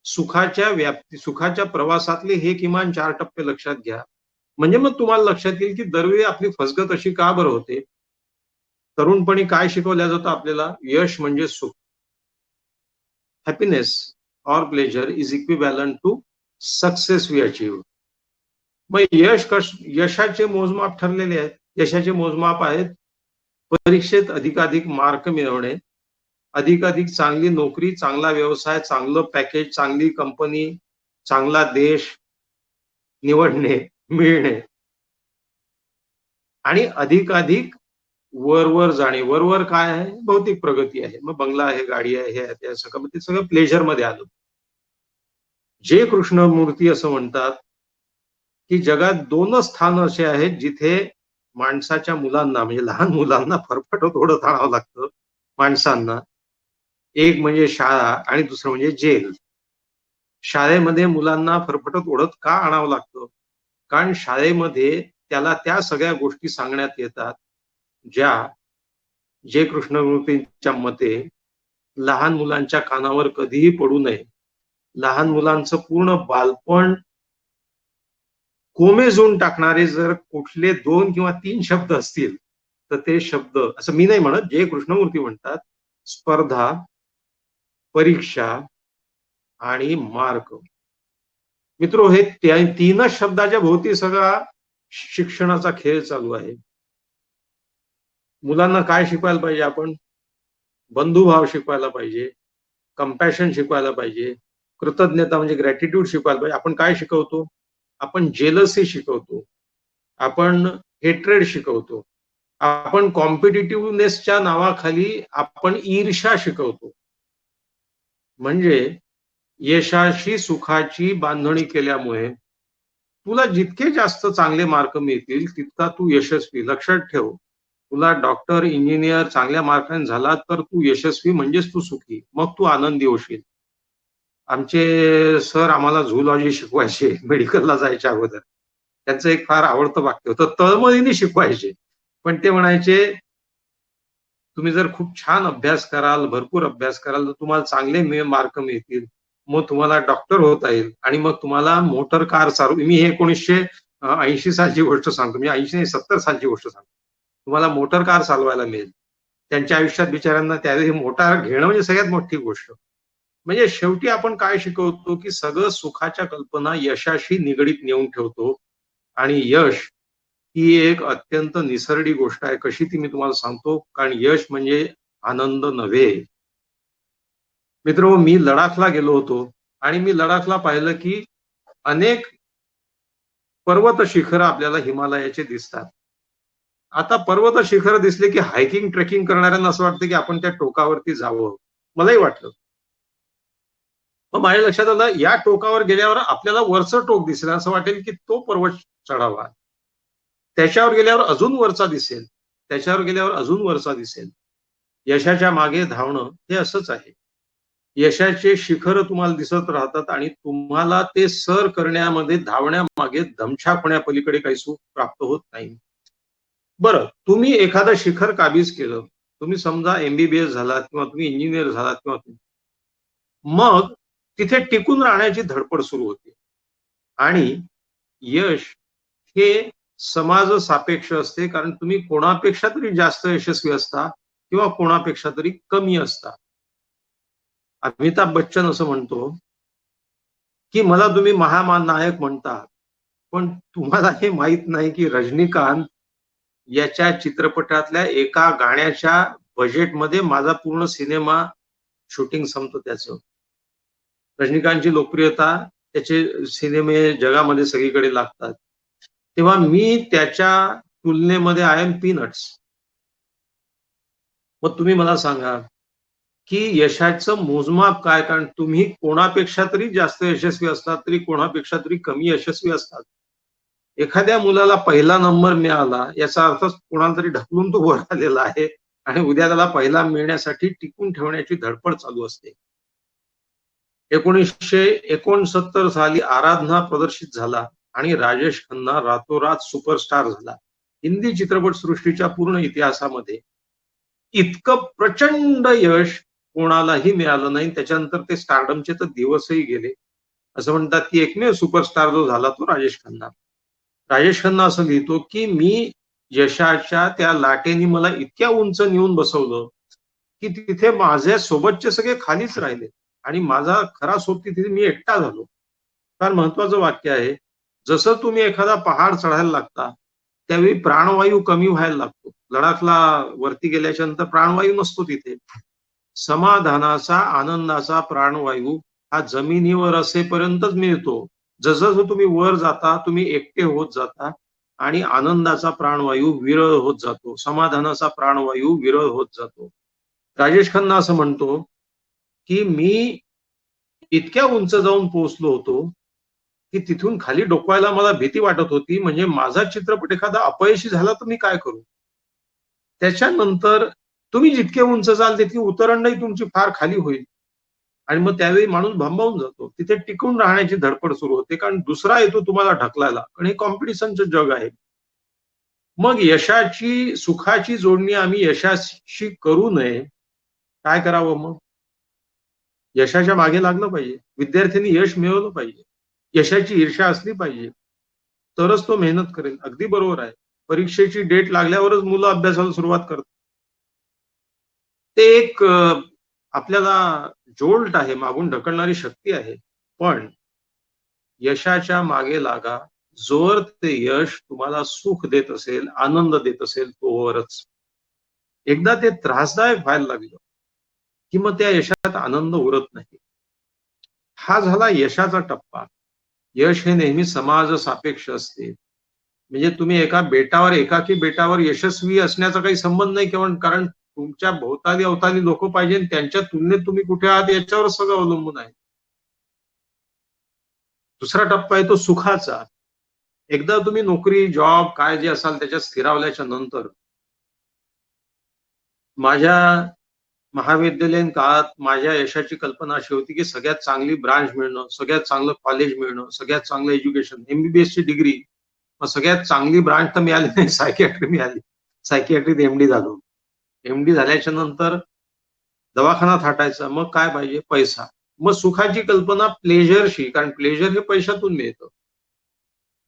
सुखाच्या प्रवासातले हे किमान 4 टप्पे लक्षात घ्या, म्हणजे मग तुम्हाला लक्षात येईल की दरवेळी आपली फसगत अशी का बरं होते. तरुणपणी काय शिकवल्या जातं आपल्याला? यश म्हणजे सुख. हॅपीनेस और pleasure is equivalent to success we achieve. मग यशाचे मोजमाप ठरलेले आहेत. यशाचे मोजमाप आहेत परीक्षेत अधिकाधिक मार्क मिळवणे, अधिकाधिक चांगली नोकरी, चांगला व्यवसाय, चांगलं पॅकेज, चांगली कंपनी, चांगला देश निवडणे, मिळणे आणि अधिकाधिक वर जाणे. वर काय आहे? भौतिक प्रगती आहे. मग बंगला आहे, गाडी आहे, हे आहे, ते सगळं ते सगळं प्लेजर मध्ये आलं. जे कृष्णमूर्ती असं म्हणतात की जगात 2च स्थान असे आहेत जिथे माणसाच्या मुलांना म्हणजे लहान मुलांना फरफटत ओढत आणावं लागतं माणसांना. एक म्हणजे शाळा आणि दुसरं म्हणजे जेल. शाळेमध्ये मुलांना फरफटत ओढत का आणावं लागतं? कारण शाळेमध्ये त्याला त्या सगळ्या गोष्टी सांगण्यात येतात ज्या जे कृष्णमूर्तींच्या मते लहान मुलांच्या कानावर कधीही पडू नये. लहान मुलांचं पूर्ण बालपण कोमेजून टाकणारे जर कुठले 2 किंवा 3 शब्द असतील तर ते शब्द, असं मी नाही म्हणत, जे कृष्णमूर्ती म्हणतात, स्पर्धा, परीक्षा आणि मार्क. मित्रो, हे 3च शब्दाच्या भोवती सगळा शिक्षणाचा खेळ चालू आहे. मुलांना काय शिकवायला पाहिजे आपण? बंधुभाव शिकवायला पाहिजे, कंपॅशन शिकवायला पाहिजे, कृतज्ञता म्हणजे ग्रॅटिट्यूड शिकवायला पाहिजे. आपण काय शिकवतो? आपण जेलसी शिकवतो, आपण हेट्रेड शिकवतो, आपण कॉम्पिटिटिव्हनेसच्या नावाखाली आपण ईर्ष्या शिकवतो. म्हणजे यशाशी सुखाची बांधणी केल्यामुळे तुला जितके जास्त चांगले मार्क मिळतील तितका तू यशस्वी. लक्षात ठेव, तुला डॉक्टर, इंजिनियर चांगल्या मार्काने झाला तर तू यशस्वी म्हणजेच तू सुखी, मग तू आनंदी होशील. आमचे सर आम्हाला झूलॉजी शिकवायचे मेडिकलला जायच्या अगोदर. त्यांचं एक फार आवडतं वाक्य होतं, तळमळीने शिकवायचे. पण ते म्हणायचे, तुम्ही जर खूप छान अभ्यास कराल, भरपूर अभ्यास कराल तर तुम्हाला चांगले मार्क मिळतील, मग तुम्हाला डॉक्टर होता येईल आणि मग तुम्हाला मोटर कार चालू. मी हे 1980 सालची गोष्ट सांगतो, म्हणजे 80 नाही 70 सालची गोष्ट सांगतो. तुम्हाला मोटर कार चालवायला मिळेल. त्यांच्या आयुष्यात बिचाऱ्यांना त्यावेळी मोटार घेणं म्हणजे सगळ्यात मोठी गोष्ट. म्हणजे शेवटी आपण काय शिकवतो की सगळं सुखाच्या कल्पना यशाशी निगडीत नेऊन ठेवतो. आणि यश ही एक अत्यंत निसरडी गोष्ट आहे. कशी ती मी तुम्हाला सांगतो. कारण यश म्हणजे आनंद नव्हे. मित्र, मी लडाखला गेलो होतो आणि मी लडाखला पाहिलं की अनेक पर्वत शिखर आपल्याला हिमालयाचे दिसतात. आता पर्वत शिखर दिसले की हायकिंग ट्रेकिंग करणाऱ्यांना असं वाटतं की आपण त्या टोकावरती जावं. मलाही वाटलं. मग माझ्या लक्षात आलं, या टोकावर गेल्यावर आपल्याला वरचं टोक दिसेल, असं वाटेल की तो पर्वत चढावा. त्याच्यावर गेल्यावर अजून वरचा दिसेल, त्याच्यावर गेल्यावर अजून वरचा दिसेल. यशाच्या मागे धावणं हे असंच आहे. यशाचे शिखर तुम्हाला दिसत राहतात आणि तुम्हाला ते सर करण्यामध्ये धावण्यामागे दमछाक होण्यापलीकडे काही सुख प्राप्त होत नाही. बरं, तुम्ही एखादं शिखर काबीज केलं, तुम्ही समजा MBBS झालात किंवा तुम्ही इंजिनियर झालात किंवा मग तिथे टिकून राहण्याची धडपड सुरू होते. आणि यश हे समाज सापेक्ष असते, कारण तुम्ही कोणापेक्षा तरी जास्त यशस्वी असता किंवा कोणापेक्षा तरी कमी असता. अमिताभ बच्चन असं म्हणतो की मला तुम्ही महानायक म्हणता, पण तुम्हाला हे माहित नाही की रजनीकांत याच्या चित्रपटातल्या एका गाण्याच्या बजेटमध्ये माझा पूर्ण सिनेमा शूटिंग संपतं. त्याचं रजनीकांतची लोकप्रियता, त्याचे सिनेमे जगामध्ये सगळीकडे लागतात. तेव्हा मी त्याच्या तुलनेमध्ये आय एम पीनट्स. मग तुम्ही मला सांगा की यशाचं मोजमाप काय? कारण तुम्ही कोणापेक्षा तरी जास्त यशस्वी असतात, तरी कोणापेक्षा तरी कमी यशस्वी असतात. एखाद्या मुलाला पहिला नंबर मिळाला याचा अर्थ कोणाला तरी ढकलून तो वर आलेला आहे आणि उद्या त्याला पहिला मिळण्यासाठी टिकून ठेवण्याची धडपड चालू असते. 1969 साली आराधना प्रदर्शित झाला आणि राजेश खन्ना रातोरात सुपरस्टार झाला. हिंदी चित्रपट सृष्टीच्या पूर्ण इतिहासामध्ये इतकं प्रचंड यश कोणालाही मिळालं नाही. त्याच्यानंतर ते स्टारडमचे तर दिवसही गेले. असं म्हणतात की एकमेव सुपरस्टार जो झाला तो राजेश खन्ना. राजेश खन्ना असं लिहितो की मी यशाच्या त्या लाटेने मला इतक्या उंच नेऊन बसवलं की तिथे माझ्या सोबतचे सगळे खालीच राहिले आणि माझा खरा सोबती तिथे मी एकटा झालो. फार महत्वाचं वाक्य आहे. जसं तुम्ही एखादा पहाड चढायला लागता त्यावेळी प्राणवायू कमी व्हायला लागतो. लडाखला वरती गेल्याच्या नंतर प्राणवायू नसतो तिथे. समाधानाचा, आनंदाचा प्राणवायू हा जमिनीवर असेपर्यंतच मिळतो. जसं तुम्ही वर जाता तुम्ही एकटे होत जाता आणि आनंदाचा प्राणवायू विरळ होत जातो, समाधानाचा प्राणवायू विरळ होत जातो. राजेश खन्ना असं म्हणतो की मी इतक्या उंच जाऊन पोहोचलो होतो की तिथून खाली डोकावायला मला भीती वाटत होती, म्हणजे माझा चित्रपट एखादा अपयशी झाला तर मी काय करू. त्याच्यानंतर तुम्ही जितके उंच जाल तितकी उतरंडही तुमची फार खाली होईल आणि मग त्यावेळी माणूस भांबावून जातो. तिथे टिकून राहण्याची धडपड सुरू होते, कारण दुसरा येतो तुम्हाला ढकलायला, कारण हे कॉम्पिटिशनचं जग आहे. मग यशाची सुखाची जोडणी आम्ही यशाशी करू नये. काय करावं मग? यशाच्या मागे लागलं पाहिजे. विद्यार्थ्यांनी यश मिळवलं पाहिजे. यशाची ईर्ष्या असली पाहिजे, तरच तो मेहनत करेल. अगदी बरोबर आहे. परीक्षेची डेट लागल्यावरच मुलं अभ्यासाला सुरुवात करतात. ते एक आपल्याला जोल्ट आहे, मागून ढकलणारी शक्ती आहे. पण यशाच्या मागे लागा जोवर ते यश तुम्हाला सुख देत असेल, आनंद देत असेल, तोवरच. एकदा ते त्रासदायक व्हायला लागलं की मग त्या यशात आनंद उरत नाही. हा झाला यशाचा टप्पा. यश हे नेहमी समाज सापेक्ष असते. म्हणजे तुम्ही एका बेटावर, एकाकी बेटावर यशस्वी असण्याचा काही संबंध नाही, कारण तुमच्या भोवताली अवताली लोक पाहिजे, त्यांच्या तुलनेत तुम्ही कुठे आहात याच्यावर सगळं अवलंबून आहे. दुसरा टप्पा आहे तो सुखाचा. एकदा तुम्ही नोकरी, जॉब, काय जे असाल त्याच्यात स्थिरावल्याच्या नंतर, माझ्या महाविद्यालयीन काळात माझ्या यशाची कल्पना अशी होती की सगळ्यात चांगली ब्रांच मिळणं, सगळ्यात चांगलं कॉलेज मिळणं, सगळ्यात चांगलं एज्युकेशन, MBBS ची डिग्री. मग सगळ्यात चांगली ब्रांच तर मिळाली नाही, सायकियाट्री मिळाली. सायकियाट्रीत MD झालो. MD झाल्याच्या नंतर दवाखाना थाटायचा. मग काय पाहिजे? पैसा. मग सुखाची कल्पना प्लेजरशी, कारण प्लेजर हे पैशातून मिळतं.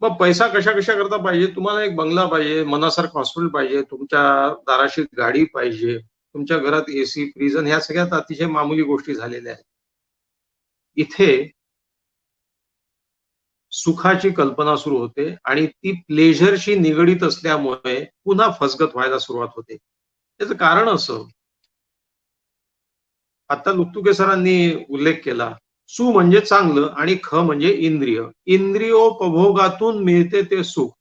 मग पैसा कशा करता पाहिजे? तुम्हाला एक बंगला पाहिजे, मनासारखं हॉस्पिटल पाहिजे, तुमच्या दाराशी गाडी पाहिजे, तुमच्या घरात AC, फ्रीज, ह्या सगळ्यात अतिशय मामूली गोष्टी झालेल्या आहेत. इथे सुखाची कल्पना सुरू होते आणि ती प्लेजरशी निगडीत असल्यामुळे पुन्हा फसगत व्हायला सुरुवात होते. त्याचं कारण असं, आता लुकतुके सरांनी उल्लेख केला, सु म्हणजे चांगलं आणि ख म्हणजे इंद्रिय. इंद्रियोपभोगातून मिळते ते सुख.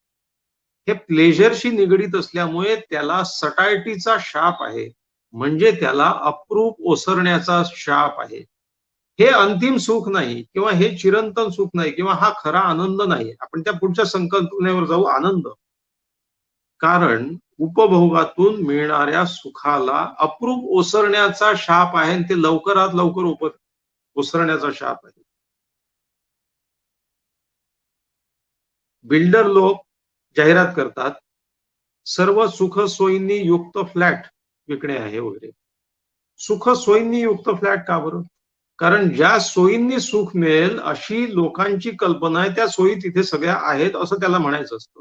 हे प्लेजरशी निगडीत असल्यामुळे त्याला सटायटीचा शाप आहे, म्हणजे त्याला अप्रूप ओसरण्याचा शाप आहे. हे अंतिम सुख नाही, किंवा हे चिरंतन सुख नाही, किंवा हा खरा आनंद नाही. आपण त्या पुढच्या संकल्पनेवर जाऊ, आनंद. कारण उपभोगातून मिळणाऱ्या सुखाला अप्रूप ओसरण्याचा शाप आहे, आणि ते लवकरात लवकर ओसरण्याचा शाप आहे. बिल्डर लोक जाहिरात करतात, सर्व सुख सोयींनी युक्त फ्लॅट विकणे आहे वगैरे. सुख सोयींनी युक्त फ्लॅट का बरं? कारण ज्या सोयींनी सुख मिळेल अशी लोकांची कल्पना आहे, त्या सोयी तिथे सगळ्या आहेत असं त्याला म्हणायचं असतं.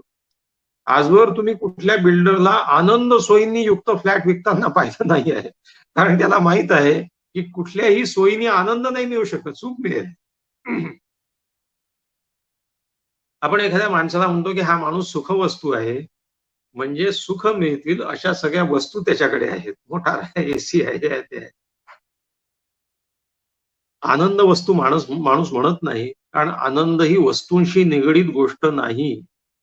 आजवर तुम्ही कुठल्या बिल्डरला आनंद सोयींनी युक्त फ्लॅट विकताना पाहिलं नाही आहे, कारण त्याला माहित आहे की कुठल्याही सोयीने आनंद नाही मिळू शकत, सुख मिळेल. आपण एखाद्या माणसाला म्हणतो की हा माणूस सुखवस्तू आहे, म्हणजे सुख मिळतील अशा सगळ्या वस्तू त्याच्याकडे आहेत. मोटार आहे, AC आहे, हे आहे, ते आहे. आनंद वस्तू माणूस म्हणत नाही, कारण आनंद ही वस्तूंशी निगडीत गोष्ट नाही,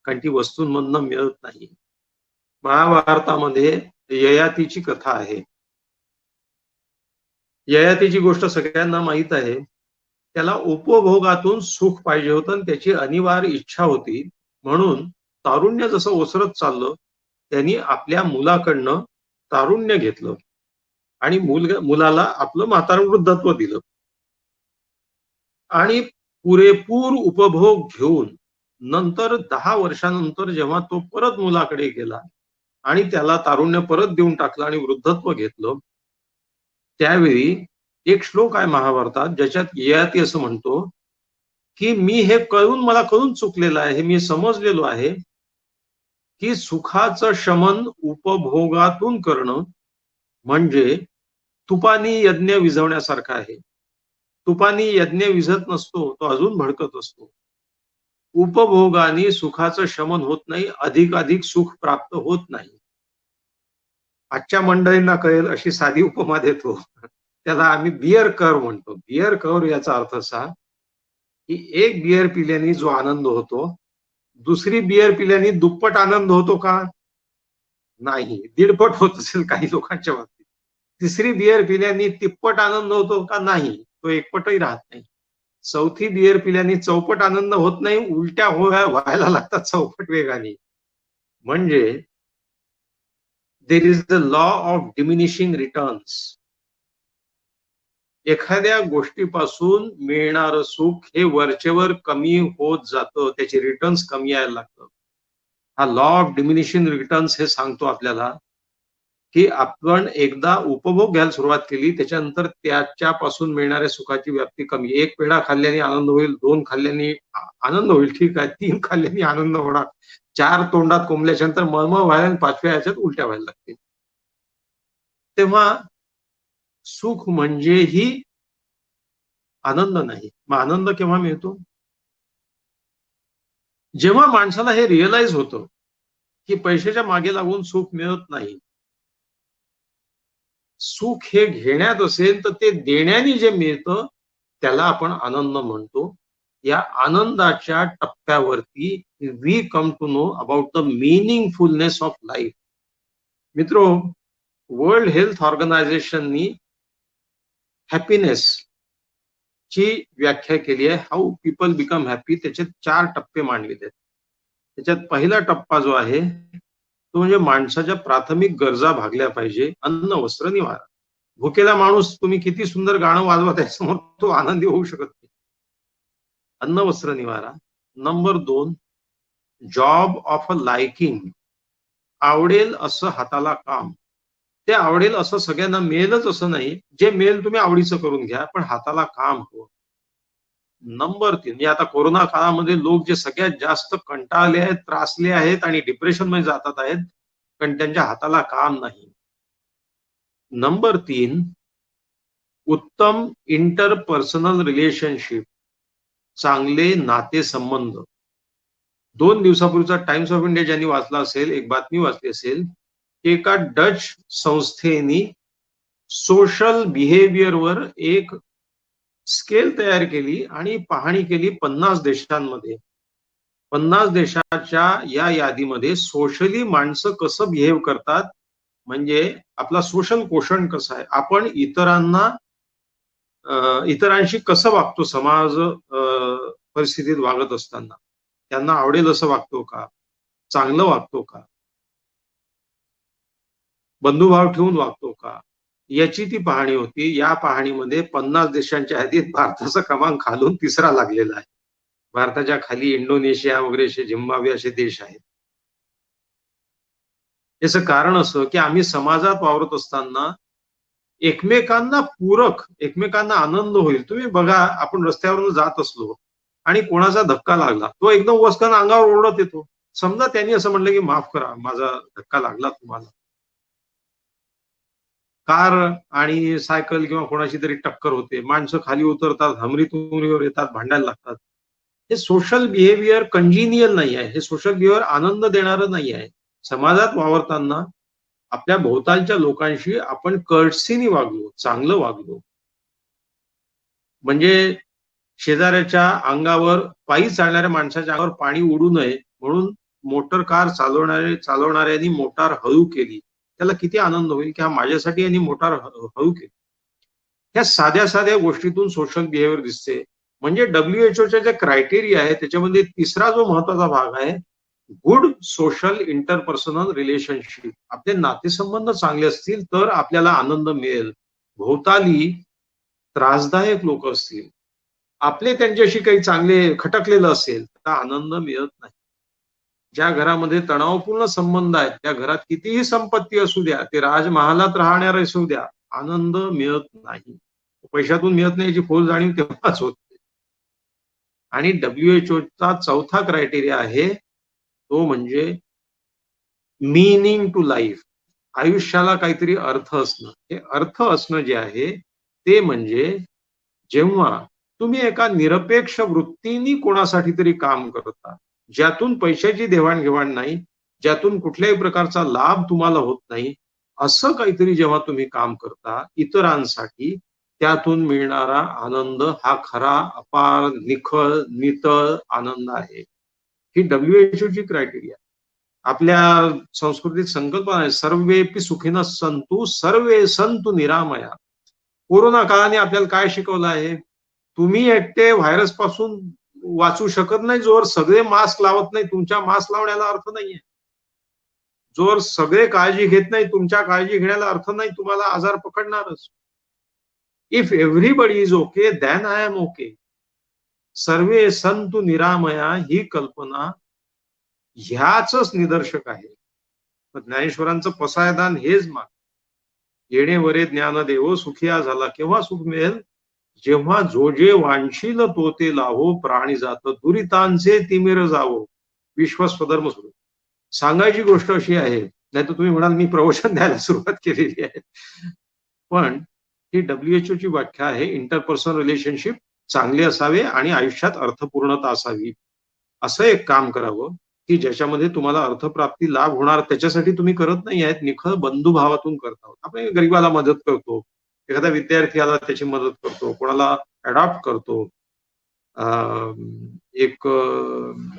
कारण ती वस्तूंमधनं मिळत नाही. महाभारतामध्ये ययातीची कथा आहे. ययातीची गोष्ट सगळ्यांना माहित आहे. त्याला उपभोगातून सुख पाहिजे होतं आणि त्याची अनिवार्य इच्छा होती. म्हणून तारुण्य जसं ओसरत चाललं, त्यांनी आपल्या मुलाकडनं तारुण्य घेतलं आणि मुलाला आपलं म्हातारं वृद्धत्व दिलं. आणि पुरेपूर उपभोग घेऊन नंतर 10 वर्षानंतर जेव्हा तो परत मुलाकडे गेला आणि त्याला तारुण्य परत देऊन टाकलं आणि वृद्धत्व घेतलं, त्यावेळी एक श्लोक आहे महाभारतात ज्याच्यात ययाती असं म्हणतो की मला कळून चुकलेलं आहे, मी समजलेलो आहे की सुखाचं शमन उपभोगातून करणं म्हणजे तुपानी यज्ञ विझवण्यासारखं आहे. तुपानी यज्ञ विझत नसतो, तो अजून भडकत असतो. उपभोगाने सुखाचं शमन होत नाही, अधिकाधिक सुख प्राप्त होत नाही. आजच्या मंडळींना कळेल अशी साधी उपमा देतो, त्याला आम्ही बियर कर्व म्हणतो. बियर कर्व याचा अर्थ असा की एक बियर पिल्याने जो आनंद होतो, दुसरी बियर पिल्याने दुप्पट आनंद होतो का? नाही, दीडपट होत असेल काही लोकांच्या बाबतीत. तिसरी बियर पिल्याने तिप्पट आनंद होतो का? नाही, तो एकपटही राहत नाही. चौथी बियर पिल्याने चौपट आनंद होत नाही, उलट्या व्हायला लागतात चौपट वेगाने. म्हणजे there is the law of diminishing returns. एखाद्या गोष्टीपासून मिळणारं सुख हे वरचेवर कमी होत जातं, त्याचे रिटर्न्स कमी यायला लागतं. हा लॉ ऑफ डिमिनिशिंग रिटर्न्स हे सांगतो आपल्याला की आपण एकदा उपभोग घ्यायला सुरुवात केली, त्याच्यानंतर त्याच्यापासून मिळणाऱ्या सुखाची व्याप्ती कमी. एक पेढा खाल्ल्याने आनंद होईल, 2 खाल्ल्याने आनंद होईल, ठीक आहे, 3 खाल्ल्याने आनंद होणार, 4 तोंडात कोंबल्याच्या नंतर मळमळ व्हायला आणि 5व्या ह्याच्यात उलट्या व्हायला लागतील. तेव्हा सुख म्हणजेही आनंद नाही. मग आनंद केव्हा मिळतो? जेव्हा माणसाला हे रिअलाइज होतं की पैशाच्या मागे लागून सुख मिळत नाही. सुख हे घेण्यात असेल तर ते देण्याने जे मिळतं त्याला आपण आनंद म्हणतो. या आनंदाच्या टप्प्यावरती we come to know about the meaningfulness of life. मित्रो, वर्ल्ड हेल्थ ऑर्गनायझेशननी हॅपीनेस ची व्याख्या केली आहे. How people become happy. त्याच्यात 4 टप्पे मांडलेले आहेत. त्याच्यात पहिला टप्पा जो आहे तो म्हणजे माणसाच्या प्राथमिक गरजा भागल्या पाहिजे. अन्न, वस्त्र, निवारा. भुकेला माणूस तुम्ही किती सुंदर गाणं वाजवा त्यासमोर तो आनंदी होऊ शकत नाही. अन्न, वस्त्र, निवारा. Number 2, job of a liking. आवडेल असं हाताला काम. ते आवडेल असं सगळ्यांना मिळेलच असं नाही. जे मिळेल तुम्ही आवडीचं करून घ्या, पण हाताला काम हो. नंबर 3, म्हणजे आता कोरोना काळामध्ये लोक जे सगळ्यात जास्त कंटाळले आहेत, त्रासले आहेत आणि डिप्रेशन मध्ये जातात आहेत, कारण त्यांच्या हाताला काम नाही. नंबर 3, उत्तम इंटरपर्सनल रिलेशनशिप. चांगले नातेसंबंध. 2 दिवसापूर्वीचा टाइम्स ऑफ इंडिया ज्यांनी वाचला असेल, एक बातमी वाचली असेल, एका डच संस्थेनी सोशल बिहेवियरवर एक स्केल तयार केली आणि पाहणी केली 50 देशांमध्ये. 50 देशाच्या या यादीमध्ये सोशली माणसं कसं बिहेव करतात, म्हणजे आपला सोशल कोशंट कसं आहे, आपण इतरांशी कसं वागतो, समाज परिस्थितीत वागत असताना त्यांना आवडेल असं वागतो का, चांगलं वागतो का, बंधुभाव ठेवून वागतो का, याची ती पाहणी होती. या पाहणीमध्ये 50 देशांच्या यादीत भारताचा क्रमांक खालून 3रा लागलेला आहे. भारताच्या खाली इंडोनेशिया वगैरे असे, झिम्बाब्वे असे देश आहेत. याचं कारण असं की आम्ही समाजात वावरत असताना एकमेकांना पूरक, एकमेकांना आनंद होईल. तुम्ही बघा, आपण रस्त्यावरून जात असलो आणि कोणाचा धक्का लागला, तो एकदम वस्कन अंगावर ओढत येतो. समजा त्यांनी असं म्हणलं की माफ करा, माझा धक्का लागला तुम्हाला. कार आणि सायकल किंवा कोणाची तरी टक्कर होते, माणसं खाली उतरतात, हमरी तुमरीवर येतात, भांडायला लागतात. हे सोशल बिहेवियर कंजिनियल नाही आहे. हे सोशल बिहेवियर आनंद देणारं नाही आहे. समाजात वावरताना आपल्या भोवतालच्या लोकांशी आपण कर्टसीने वागलो, चांगलं वागलो. म्हणजे शेजाऱ्याच्या अंगावर, पायी चालणाऱ्या माणसाच्या अंगावर पाणी उडू नये म्हणून मोटर कार चालवणाऱ्यांनी मोटार हळू केली. त्याला किती आनंद होईल की हा माझ्यासाठी यांनी मोटार हळू केली. ह्या साध्या साध्या गोष्टीतून सोशल बिहेवियर दिसते. म्हणजे WHO जे क्रायटेरिया आहे त्याच्यामध्ये 3रा जो महत्वाचा भाग आहे, गुड सोशल इंटरपर्सनल रिलेशनशिप. आपले नातेसंबंध चांगले असतील तर आपल्याला आनंद मिळेल. भोवताली त्रासदायक लोक असतील, आपले त्यांच्याशी काही चांगले खटकलेलं असेल तर आनंद मिळत नाही. ज्या घरामध्ये तणावपूर्ण संबंध आहेत, त्या घरात कितीही संपत्ती असू द्या, ते राजमहालात राहणारे असू द्या, आनंद मिळत नाही. पैशातून मिळत नाही याची खोल जाणीव तेव्हाच होते. आणि WHO चा 4था क्रायटेरिया आहे तो म्हणजे मीनिंग टू लाईफ. आयुष्याला काहीतरी अर्थ असणं. हे अर्थ असणं जे आहे ते म्हणजे जेव्हा तुम्ही एका निरपेक्ष वृत्तीने कोणासाठी तरी काम करता, ज्यातून पैशाची देवाणघेवाण नाही, ज्यातून कुठल्याही प्रकारचा लाभ तुम्हाला होत नाही, असं काहीतरी जेव्हा तुम्ही काम करता इतरांसाठी, त्यातून मिळणारा आनंद हा खरा, अपार, निखळ, नितळ आनंद आहे. ही WHO ची क्रायटेरिया. आपल्या संस्कृतीत संकल्पना आहे, सर्वेपि सुखिनः सन्तु सर्वे सन्तु निरामया. कोरोना काळाने आपल्याला काय शिकवलं आहे? तुम्ही एकटे व्हायरस पासून वाचू शकत नाही जोवर सगळे मास्क लावत नाही. तुमच्या मास्क लावण्याला अर्थ नाहीये. जोवर सगळे काळजी घेत नाही, तुमच्या काळजी घेण्याला अर्थ नाही. तुम्हाला आजार पकडणारच. If everybody is okay then I am okay. सर्वे संतु निरामया ही कल्पना ह्याच निदर्शक आहे. ज्ञानेश्वरांचं पसायदान हेच माग. येणे वरे ज्ञान देव सुखिया झाला. केव्हा सुख मिळेल? जेव्हा जो जे वांशील तो ते लावो, प्राणी जात दुरितांचे तिमिर जावो, विश्वस्वधर्म सुरू. सांगायची गोष्ट अशी आहे, नाही तर तुम्ही म्हणाल मी प्रवचन द्यायला सुरुवात केलेली आहे, पण ही WHO ची व्याख्या आहे. इंटरपर्सनल रिलेशनशिप चांगले असावे आणि आयुष्यात अर्थपूर्णता असावी. असं एक काम करावं की ज्याच्यामध्ये तुम्हाला अर्थप्राप्ती लाभ होणार. त्याच्यासाठी तुम्ही करत नाही आहेत, निखळ बंधुभावातून करता. आपण गरीबाला मदत करतो, एखाद्या विद्यार्थ्याला त्याची मदत करतो, कोणाला अडॉप्ट करतो,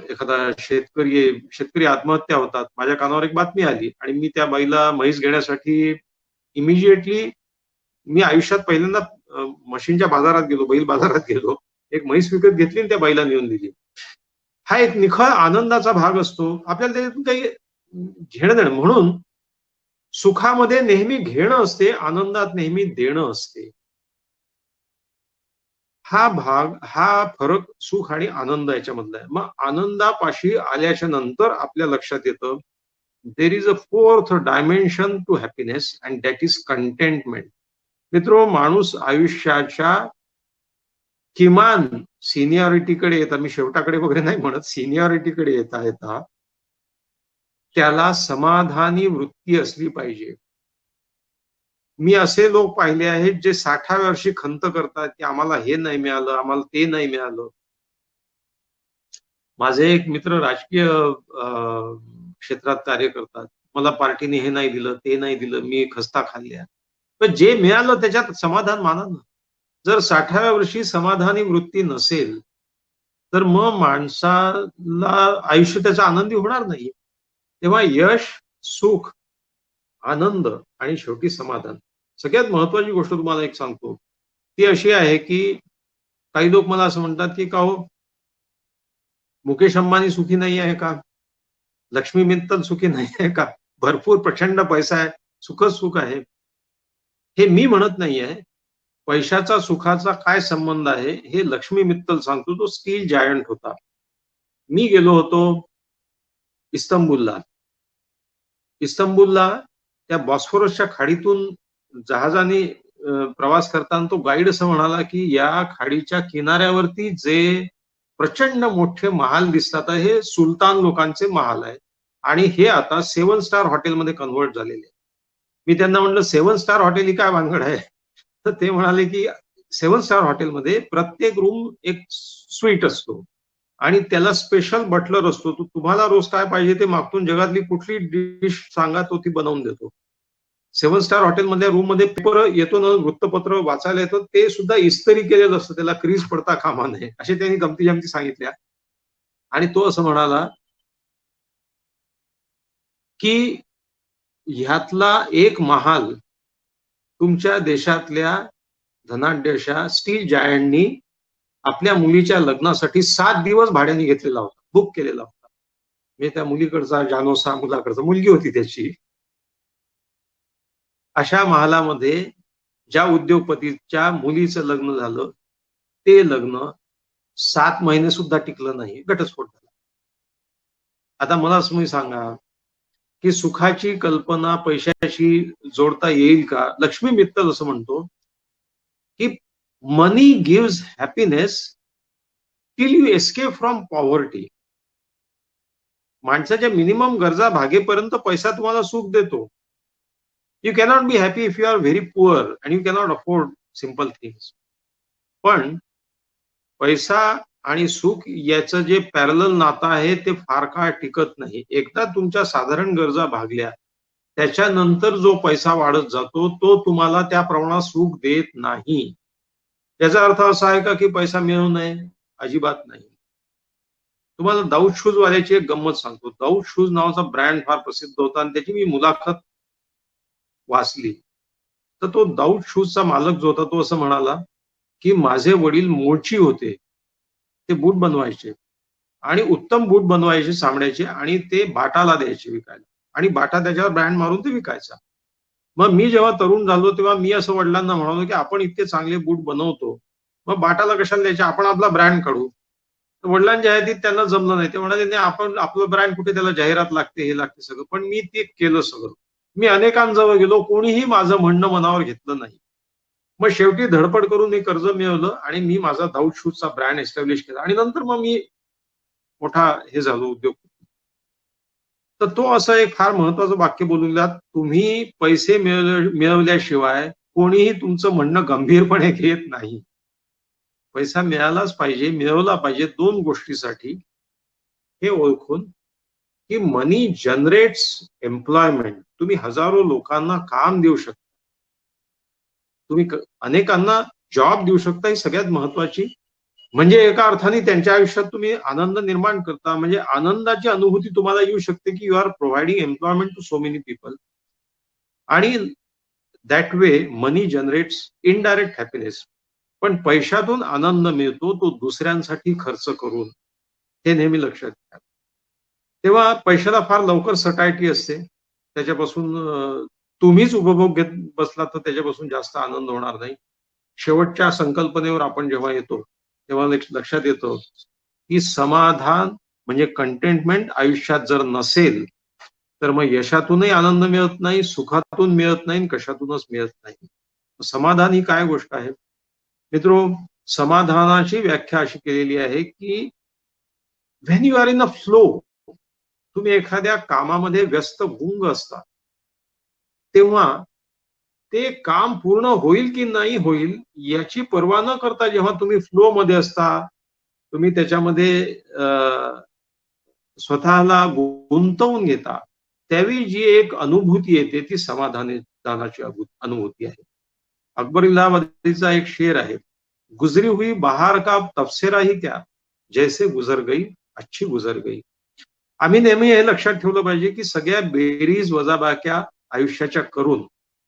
एखादा शेतकरी आत्महत्या होतात. माझ्या कानावर एक बातमी आली आणि मी त्या बाईला म्हैस घेण्यासाठी इमिजिएटली मी आयुष्यात पहिल्यांदा मशीनच्या बाजारात गेलो, बैल बाजारात गेलो, एक म्हैस विकत घेतली आणि त्या बाईला नेऊन दिली. हा एक निखळ आनंदाचा भाग असतो. आपल्याला त्याच्यातून काही घेणं देणं. म्हणून सुखामध्ये नेहमी घेणं असते, आनंदात नेहमी देणं असते. हा फरक सुख आणि आनंद याच्यामधला आहे. मग आनंदापाशी आल्याच्या नंतर आपल्या लक्षात येतं there is a fourth dimension to happiness and that is contentment. मित्र, माणूस आयुष्याच्या किमान सिनियरिटीकडे येतात, मी शेवटाकडे वगैरे नाही म्हणत, सिनियरिटीकडे येता येता त्याला समाधानी वृत्ती असली पाहिजे. मी असे लोक पाहिले आहेत जे 60व्या वर्षी खंत करतात की आम्हाला हे नाही मिळालं, आम्हाला ते नाही मिळालं. माझे एक मित्र राजकीय क्षेत्रात कार्य करतात. मला पार्टीने हे नाही दिलं, ते नाही दिलं, मी खस्ता खाल्ल्या. पण जे मिळालं त्याच्यात समाधान माना ना. जर 60व्या वर्षी समाधानी वृत्ती नसेल तर मग माणसाला आयुष्य त्याचा आनंदी होणार नाही. तेव्हा यश, सुख, आनंद आणि शेवटी समाधान. सगळ्यात महत्वाची गोष्ट तुम्हाला एक सांगतो, ती अशी आहे की काही लोक मला असं म्हणतात की का हो मुकेश अंबानी सुखी नाही आहे का? लक्ष्मी मित्तल सुखी नाही आहे का? भरपूर प्रचंड पैसा आहे, सुखच सुख आहे. हे मी म्हणत नाही आहे. पैशाचा सुखाचा काय संबंध आहे हे लक्ष्मी मित्तल सांगतो. तो स्टील जायंट होता. मी गेलो होतो इस्तंबूलला. त्या बॉस्फोरसच्या खाडीतून जहाजाने प्रवास करताना तो गाईड असं म्हणाला की या खाडीच्या किनाऱ्यावरती जे प्रचंड मोठे महाल दिसतात हे सुलतान लोकांचे महाल आहेत आणि हे आता 7 स्टार हॉटेलमध्ये कन्व्हर्ट झालेले. मी त्यांना म्हटलं 7 स्टार हॉटेल ही काय भानगड आहे? तर ते म्हणाले की 7 स्टार हॉटेलमध्ये प्रत्येक रूम एक स्वीट असतो आणि त्याला स्पेशल बटलर असतो. तो तुम्हाला रोज काय पाहिजे ते मागतून जगातली कुठली डिश सांगा तो ती बनवून देतो. 7 स्टार हॉटेलमधल्या रूम मध्ये पेपर येतो ना, वृत्तपत्र वाचायला येतं, ते सुद्धा इस्त्री केलेलं असतं, त्याला क्रीज पडता कामा नये, असे त्यांनी गमती जमती सांगितल्या. आणि तो असं म्हणाला की ह्यातला एक महाल तुमच्या देशातल्या धनाढ्यशा स्टील जायंटनी आपल्या मुलीच्या लग्नासाठी 7 दिवस भाड्याने घेतलेला होता, बुक केलेला होता. म्हणजे त्या मुलीकडचा जानोसा, मुलाकडचा, मुलगी होती त्याची. अशा महालामध्ये ज्या उद्योगपतीच्या मुलीचं लग्न झालं ते लग्न 7 महिने सुद्धा टिकलं नाही, घटस्फोट झाला. आता मला तुम्ही सांगा की सुखाची कल्पना पैशाशी जोडता येईल का? लक्ष्मी मित्तल असं म्हणतो की money gives happiness till you escape from poverty. माणसाच्या मिनिमम गरजा भागेपर्यंत पैसा तुम्हाला सुख देतो. You cannot be happy if you are very poor and you cannot afford simple things. पण पैसा आणि सुख याचं जे पॅरलल नातं आहे ते फार काळ टिकत नाही. एकदा तुमच्या साधारण गरजा भागल्या त्याच्यानंतर जो पैसा वाढत जातो तो तुम्हाला त्या प्रमाणात सुख देत नाही. याचा अर्थ असा आहे का की पैसा मिळू नये? अजिबात नाही. तुम्हाला दाऊद शूज वाल्याची एक गंमत सांगतो. दाऊद शूज नावाचा ब्रँड फार प्रसिद्ध होता आणि त्याची मी मुलाखत वाचली. तर तो दाऊद शूजचा मालक जो होता तो असं म्हणाला, की माझे वडील मूळची होते. ते बूट बनवायचे आणि उत्तम बूट बनवायचे चामड्याचे आणि ते बाटाला द्यायचे विकायला आणि बाटा त्याच्यावर ब्रँड मारून ते विकायचा. मग मी जेव्हा तरुण झालो तेव्हा मी असं वडिलांना म्हणालो, की आपण इतके चांगले बूट बनवतो, मग बाटाला कशाला द्यायचे, आपण आपला ब्रँड काढू. तर वडिलांच्या यादीत त्यांना जमलं नाही. ते म्हणाले, नाही आपण आपलं ब्रँड कुठे, त्याला जाहिरात लागते, हे लागते सगळं. पण मी ते केलं सगळं. मी अनेकांजवळ गेलो, कोणीही माझं म्हणणं मनावर घेतलं नाही. मग शेवटी धडपड करून मी कर्ज मिळवलं आणि मी माझा दाऊद शूजचा ब्रँड एस्टॅब्लिश केला आणि नंतर मग मी मोठा हे झालो उद्योग. तर तो असं एक फार महत्वाचं वाक्य बोलून गेला, तुम्ही पैसे मिळवल्याशिवाय कोणीही तुमचं म्हणणं गंभीरपणे घेत नाही. पैसा मिळालाच पाहिजे, मिळवला पाहिजे 2 गोष्टीसाठी हे ओळखून, की मनी जनरेट्स एम्प्लॉयमेंट. तुम्ही हजारो लोकांना काम देऊ शकता. तुम्ही अनेकांना जॉब देऊ शकता. ही सगळ्यात महत्वाची म्हणजे एका अर्थाने त्यांच्या आयुष्यात तुम्ही आनंद निर्माण करता. म्हणजे आनंदाची अनुभूती तुम्हाला येऊ शकते, की you are providing employment to so many people. आणि that way money generates indirect happiness. पण पैशातून आनंद मिळतो तो दुसऱ्यांसाठी खर्च करून. हे नेहमी लक्षात घ्या. तेव्हा पैशाला फार लवकर सटायटी असते. त्याच्यापासून तुम्हीच उपभोग घेत बसला तर त्याच्यापासून जास्त आनंद होणार नाही. शेवटच्या संकल्पनेवर आपण जेव्हा येतो तेव्हा लक्षात येतं, की समाधान म्हणजे कंटेंटमेंट आयुष्यात जर नसेल तर मग यशातूनही आनंद मिळत नाही, सुखातून मिळत नाही, कशातूनच मिळत नाही. समाधान ही काय गोष्ट आहे मित्रो? समाधानाची व्याख्या अशी केलेली आहे, की when you are in a flow, तुम्ही एखाद्या कामामध्ये व्यस्त गुंग असता तेव्हा ते काम पूर्ण होईल की नाही होईल याची पर्वा न करता जेव्हा तुम्ही फ्लो मध्ये असता, तुम्ही त्याच्यामध्ये स्वतःला गुंतवून घेता, त्यावेळी जी एक अनुभूती येते ती समाधानाची अनुभूती आहे. अकबर इलाहाबादीचा एक शेर आहे, गुजरी हुई बहार का तबसेरा ही क्या, जैसे गुजर गई अच्छी गुजर गई. आम्ही नेहमी हे लक्षात ठेवलं पाहिजे, की सगळ्या बेरीज वजाबाक्या आयुष्याच्या करून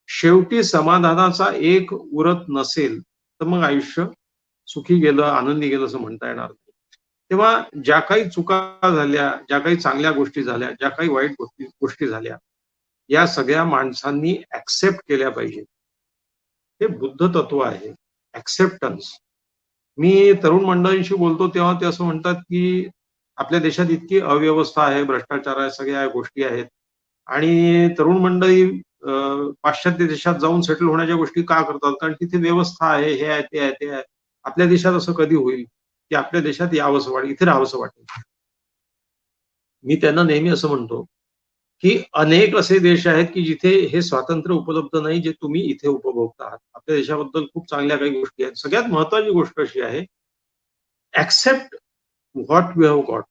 शेवटी समाधानाचा एक उरत नसेल तर मग आयुष्य सुखी गेलं, आनंदी गेलं असं म्हणता येणार नाही. तेव्हा ज्या काही चुका झाल्या, ज्या काही चांगल्या गोष्टी झाल्या, ज्या काही वाईट गोष्टी झाल्या, या सगळ्या माणसांनी ऍक्सेप्ट केल्या पाहिजे. हे बुद्ध तत्व आहे, ऍक्सेप्टन्स. मी तरुण मंडळींशी बोलतो तेव्हा ते असं म्हणतात, की आपल्या देशात इतकी अव्यवस्था आहे, भ्रष्टाचार आहे, सगळ्या गोष्टी आहेत आणि तरुण मंडळी पाश्चात्य देशात जाऊन सेटल होण्याच्या गोष्टी का करतात? कारण तिथे व्यवस्था आहे, हे आहे, ते आहे, ते आहे. आपल्या देशात असं कधी होईल की आपल्या देशात यावंसं वाटेल, इथे राहावंसं वाटेल? मी त्यांना नेहमी असं म्हणतो, की अनेक असे देश आहेत की जिथे हे स्वातंत्र्य उपलब्ध नाही जे तुम्ही इथे उपभोगता आहात. आपल्या देशाबद्दल खूप चांगल्या काही गोष्टी आहेत. सगळ्यात महत्वाची गोष्ट अशी आहे, accept what you have got.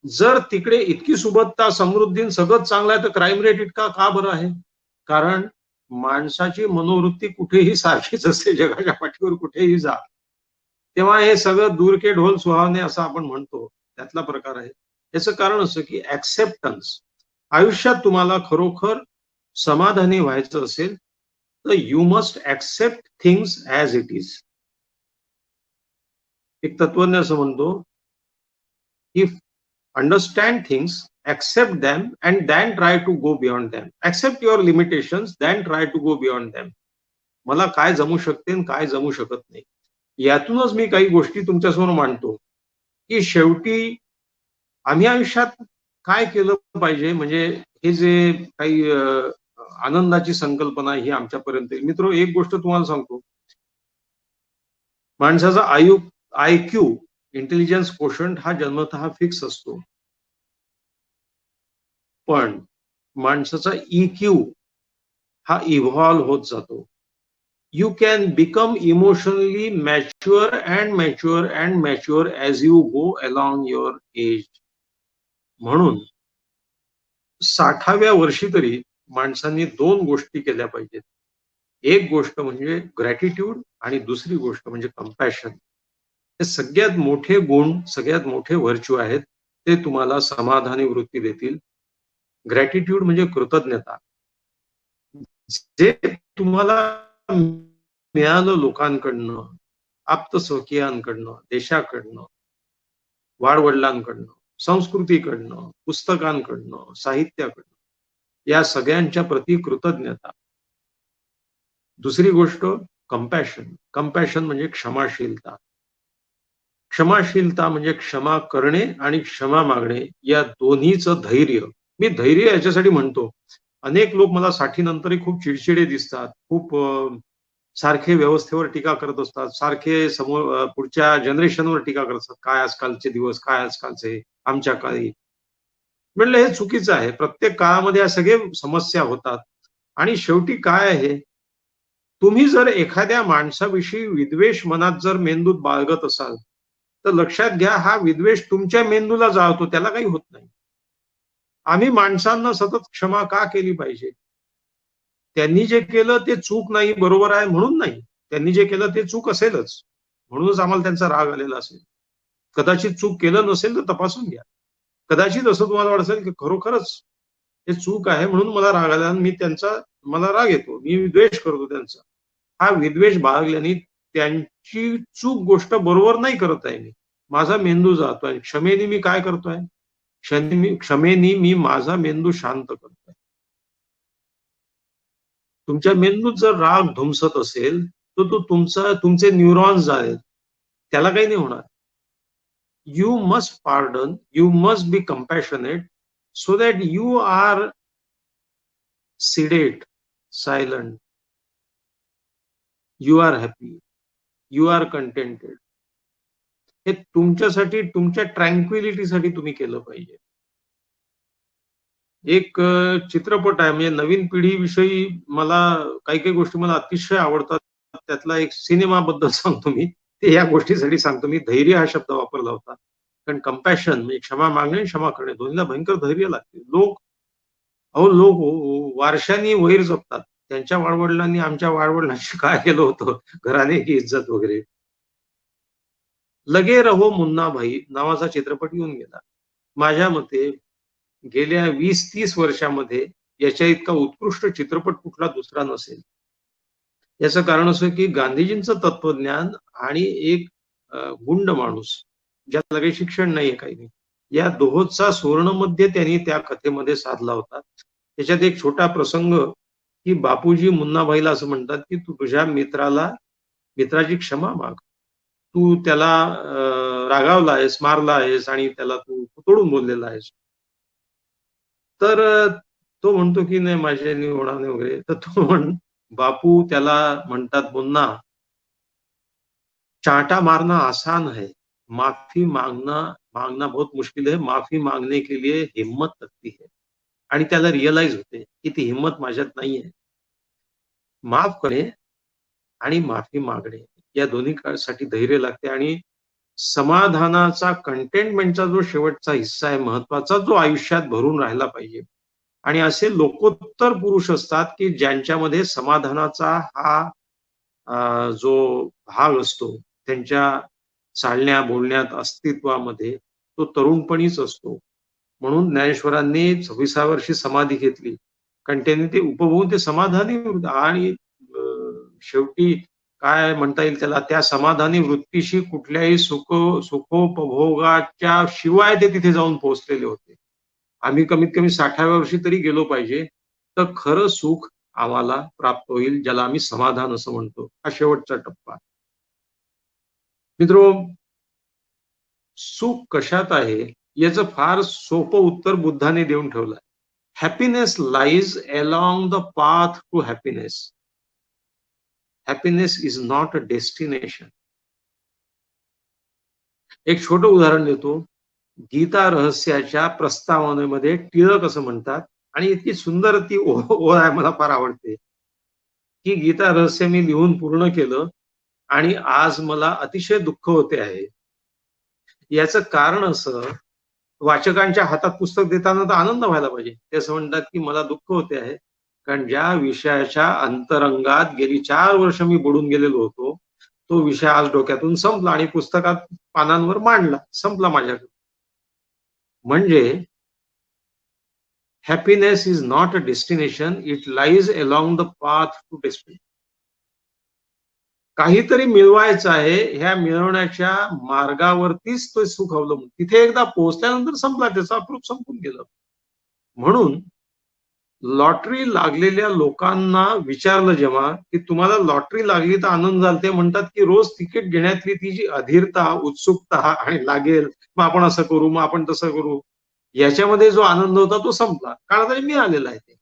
जर तिकडे इतकी सुबत्ता, समृद्धी, सगळंच चांगलं आहे तर क्राईम रेट इतका का बरं आहे? कारण माणसाची मनोवृत्ती कुठेही सारखीच असते, जगाच्या पाठीवर कुठेही जा. तेव्हा हे सगळं दूर के ढोल सुहावणे असं आपण म्हणतो, त्यातला प्रकार आहे. याचं कारण असं की ऍक्सेप्टन्स. आयुष्यात तुम्हाला खरोखर समाधानी व्हायचं असेल तर you must accept things as it is. एक तत्वज्ञ असं म्हणतो की understand things, accept them, and then try to go beyond them. Accept your limitations, then try to go beyond them. मला काय जमू शकते आणि काय जमू शकत नाही, यातूनच मी काही गोष्टी तुमच्यासमोर मांडतो, की शेवटी आम्ही आयुष्यात काय केलं पाहिजे. म्हणजे हे जे काही आनंदाची संकल्पना ही आमच्यापर्यंत. मित्र, एक गोष्ट तुम्हाला सांगतो, माणसाचा IQ इंटेलिजन्स कोशंट हा जन्मतः फिक्स असतो, पण माणसाचा EQ हा इव्हॉल्व्ह होत जातो. You can become emotionally mature and mature and mature as you go along your age. म्हणून 60व्या वर्षी तरी माणसांनी 2 गोष्टी केल्या पाहिजेत. एक गोष्ट म्हणजे ग्रॅटिट्यूड आणि दुसरी गोष्ट म्हणजे कंपॅशन. हे सगळ्यात मोठे गुण, सगळ्यात मोठे व्हर्च्यू आहेत. ते तुम्हाला समाधानी वृत्ती देतील. ग्रॅटिट्यूड म्हणजे कृतज्ञता. जे तुम्हाला मिळालं लोकांकडनं, आप्तस्वकीयांकडनं, देशाकडनं, वाडवडिलांकडनं, संस्कृतीकडनं, पुस्तकांकडनं, साहित्याकडनं, या सगळ्यांच्या प्रती कृतज्ञता. दुसरी गोष्ट कंपॅशन. कंपॅशन म्हणजे क्षमाशीलता. क्षमाशीलता म्हणजे क्षमा करणे आणि क्षमा मागणे या दोन्हीचं धैर्य. मी धैर्य याच्यासाठी म्हणतो, अनेक लोक मला 60 नंतरही खूप चिडचिडे दिसतात, खूप सारखे व्यवस्थेवर टीका करत असतात, सारखे समोर पुढच्या जनरेशनवर टीका करत असतात, काय आजकालचे दिवस, काय आजकालचे, आमच्या काळी. म्हणलं हे चुकीचं आहे. प्रत्येक काळामध्ये या सगळे समस्या होतात. आणि शेवटी काय आहे, तुम्ही जर एखाद्या माणसाविषयी विद्वेष मनात जर मेंदूत बाळगत असाल, तर लक्षात घ्या, हा विद्वेष तुमच्या मेंदूला जाळतो, त्याला काही होत नाही. आम्ही माणसांना सतत क्षमा का केली पाहिजे? त्यांनी जे केलं ते चूक नाही, बरोबर आहे म्हणून नाही. त्यांनी जे केलं ते चूक असेलच, म्हणूनच आम्हाला त्यांचा राग आलेला असेल. कदाचित चूक केलं नसेल तर तपासून घ्या. कदाचित असं तुम्हाला वाटत असेल की खरोखरच हे चूक आहे म्हणून मला राग आला, मी मला राग येतो, मी विद्वेष करतो त्यांचा. हा विद्वेष बाळगल्याने त्यांची चूक गोष्ट बरोबर नाही करत आहे मी, माझा मेंदू जातोय. क्षमेने मी काय करतोय? क्षमेने मी माझा मेंदू शांत करतोय. तुमच्या मेंदूत जर राग धुमसत असेल तर तो तुमचे न्यूरॉन्स आहेत, त्याला काही नाही होणार. You must pardon, you must be compassionate so that you are sedate, silent, you are happy, you are contented. हे तुमच्यासाठी, तुमच्या ट्रँक्विलिटीसाठी तुम्ही केलं पाहिजे. एक चित्रपट आहे, म्हणजे नवीन पिढीविषयी मला काही काही गोष्टी मला अतिशय आवडतात. त्यातला एक सिनेमाबद्दल सांगतो मी, ते या गोष्टीसाठी सांगतो मी. धैर्य हा शब्द वापरला होता, कारण कंपॅशन म्हणजे क्षमा मागणे, क्षमा करणे, दोन्हीला भयंकर धैर्य लागते. लोक वारशांनी वैर जपतात. त्यांच्या वाडवडिलांनी आमच्या वाडवडिलांशी काय केलं होतं, घराने की इज्जत वगैरे. लगे रहो मुन्ना भाई नावाचा चित्रपट येऊन गेला. माझ्या मते गेल्या 20-30 वर्षामध्ये याच्या इतका उत्कृष्ट चित्रपट कुठला दुसरा नसेल. याचं कारण असं की गांधीजींचं तत्वज्ञान आणि एक गुंड माणूस, ज्याला काही शिक्षण नाहीये, काही नाही, या दोहोचा सुवर्णमध्य त्यांनी त्या कथेमध्ये साधला होता. त्याच्यात एक छोटा प्रसंग की बापूजी मुन्नाभाईला असं म्हणतात की तू तुझ्या मित्राची क्षमा माग, तू त्याला रागावला आहेस, मारला आहेस आणि त्याला तू तोडून बोललेला आहेस. तर तो म्हणतो की नाही, माझ्याने होणार नाही वगैरे. तर बापू त्याला म्हणतात, मुन्ना, चांटा मारना आसान है, माफी मांगना बहुत मुश्किल है, माफी मांगने के लिए हिम्मत लगती है. आणि त्याला रिअलाइज होते की ती हिम्मत माझ्यात नाहीये. माफ करणे आणि माफी मागणे या दोन्हीसाठी धैर्य लागते. आणि समाधानाचा, कंटेनमेंटचा जो शेवटचा हिस्सा आहे महत्वाचा, जो आयुष्यात भरून राहिला पाहिजे. आणि असे लोकोत्तर पुरुष असतात की ज्यांच्यामध्ये समाधानाचा हा जो भाग असतो त्यांच्या चालण्या बोलण्यात, अस्तित्वामध्ये, तो तरुणपणीच असतो. म्हणून ज्ञानेश्वरांनी 26व्या वर्षी समाधी घेतली, कारण त्यांनी ते उपभोगून ते समाधानी. आणि शेवटी काय म्हणता येईल त्याला, त्या समाधानी वृत्तीशी कुठल्याही सुखोपभोगाच्या शिवाय ते तिथे जाऊन पोहोचलेले होते. आम्ही कमीत कमी 60व्या वर्षी तरी गेलो पाहिजे, तर खरं सुख आम्हाला प्राप्त होईल, ज्याला आम्ही समाधान असं म्हणतो. हा शेवटचा टप्पा. मित्रो, सुख कशात आहे याचं फार सोपं उत्तर बुद्धाने देऊन ठेवलंय. Happiness lies along the path to happiness. Happiness is not a destination. एक छोटं उदाहरण देतो. गीता रहस्याच्या प्रस्तावनेमध्ये टिळक असं म्हणतात, आणि इतकी सुंदर ती ओळ आहे, मला फार आवडते, की गीता रहस्य मी लिहून पूर्ण केलं आणि आज मला अतिशय दुःख होते आहे. याचं कारण असं, वाचकांच्या हातात पुस्तक देताना तर आनंद व्हायला पाहिजे. ते असं म्हणतात की मला दुःख होते आहे, कारण ज्या विषयाच्या अंतरंगात गेली 4 वर्ष मी बुडून गेलेलो होतो, तो विषय आज डोक्यातून संपला आणि पुस्तकात पानांवर मांडला, संपला माझ्याकडे. म्हणजे happiness is not a destination, it lies along the path to destination. काहीतरी मिळवायचं आहे, ह्या मिळवण्याच्या मार्गावरतीच तो सुख अवलंबून. तिथे एकदा पोहोचल्यानंतर संपला, त्याचा अप्रूप संपून गेलं. म्हणून लॉटरी लागलेल्या लोकांना विचारलं जेव्हा की तुम्हाला लॉटरी लागली तर आनंद झाला, ते म्हणतात की रोज तिकीट घेण्यातली ती जी अधीरता, उत्सुकता आणि लागेल मग आपण असं करू, मग आपण तसं करू, याच्यामध्ये जो आनंद होता तो संपला, कारण तरी मिळालेला आहे. ते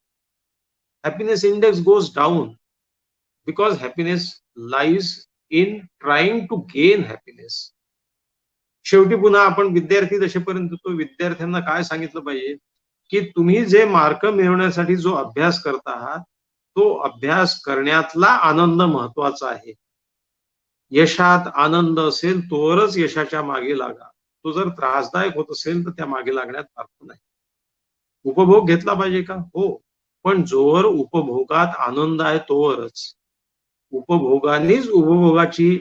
happiness index goes down because happiness lies in trying to gain happiness. शेवटी पुन्हा आपण विद्यार्थी दशेपर्यंत तो विद्यार्थ्यांना काय सांगितलं पाहिजे की तुम्ही जे मार्क मिळवण्यासाठी जो अभ्यास करता आहात तो अभ्यास करण्यातला आनंद महत्वाचा आहे. यशात आनंद असेल तोवरच यशाच्या मागे लागा. तो जर त्रासदायक होत असेल तर त्या मागे लागण्यात अर्थ नाही. उपभोग घेतला पाहिजे का? हो, पण जोवर उपभोगात आनंद आहे तोवरच. उपभोगानेच उपभोगाची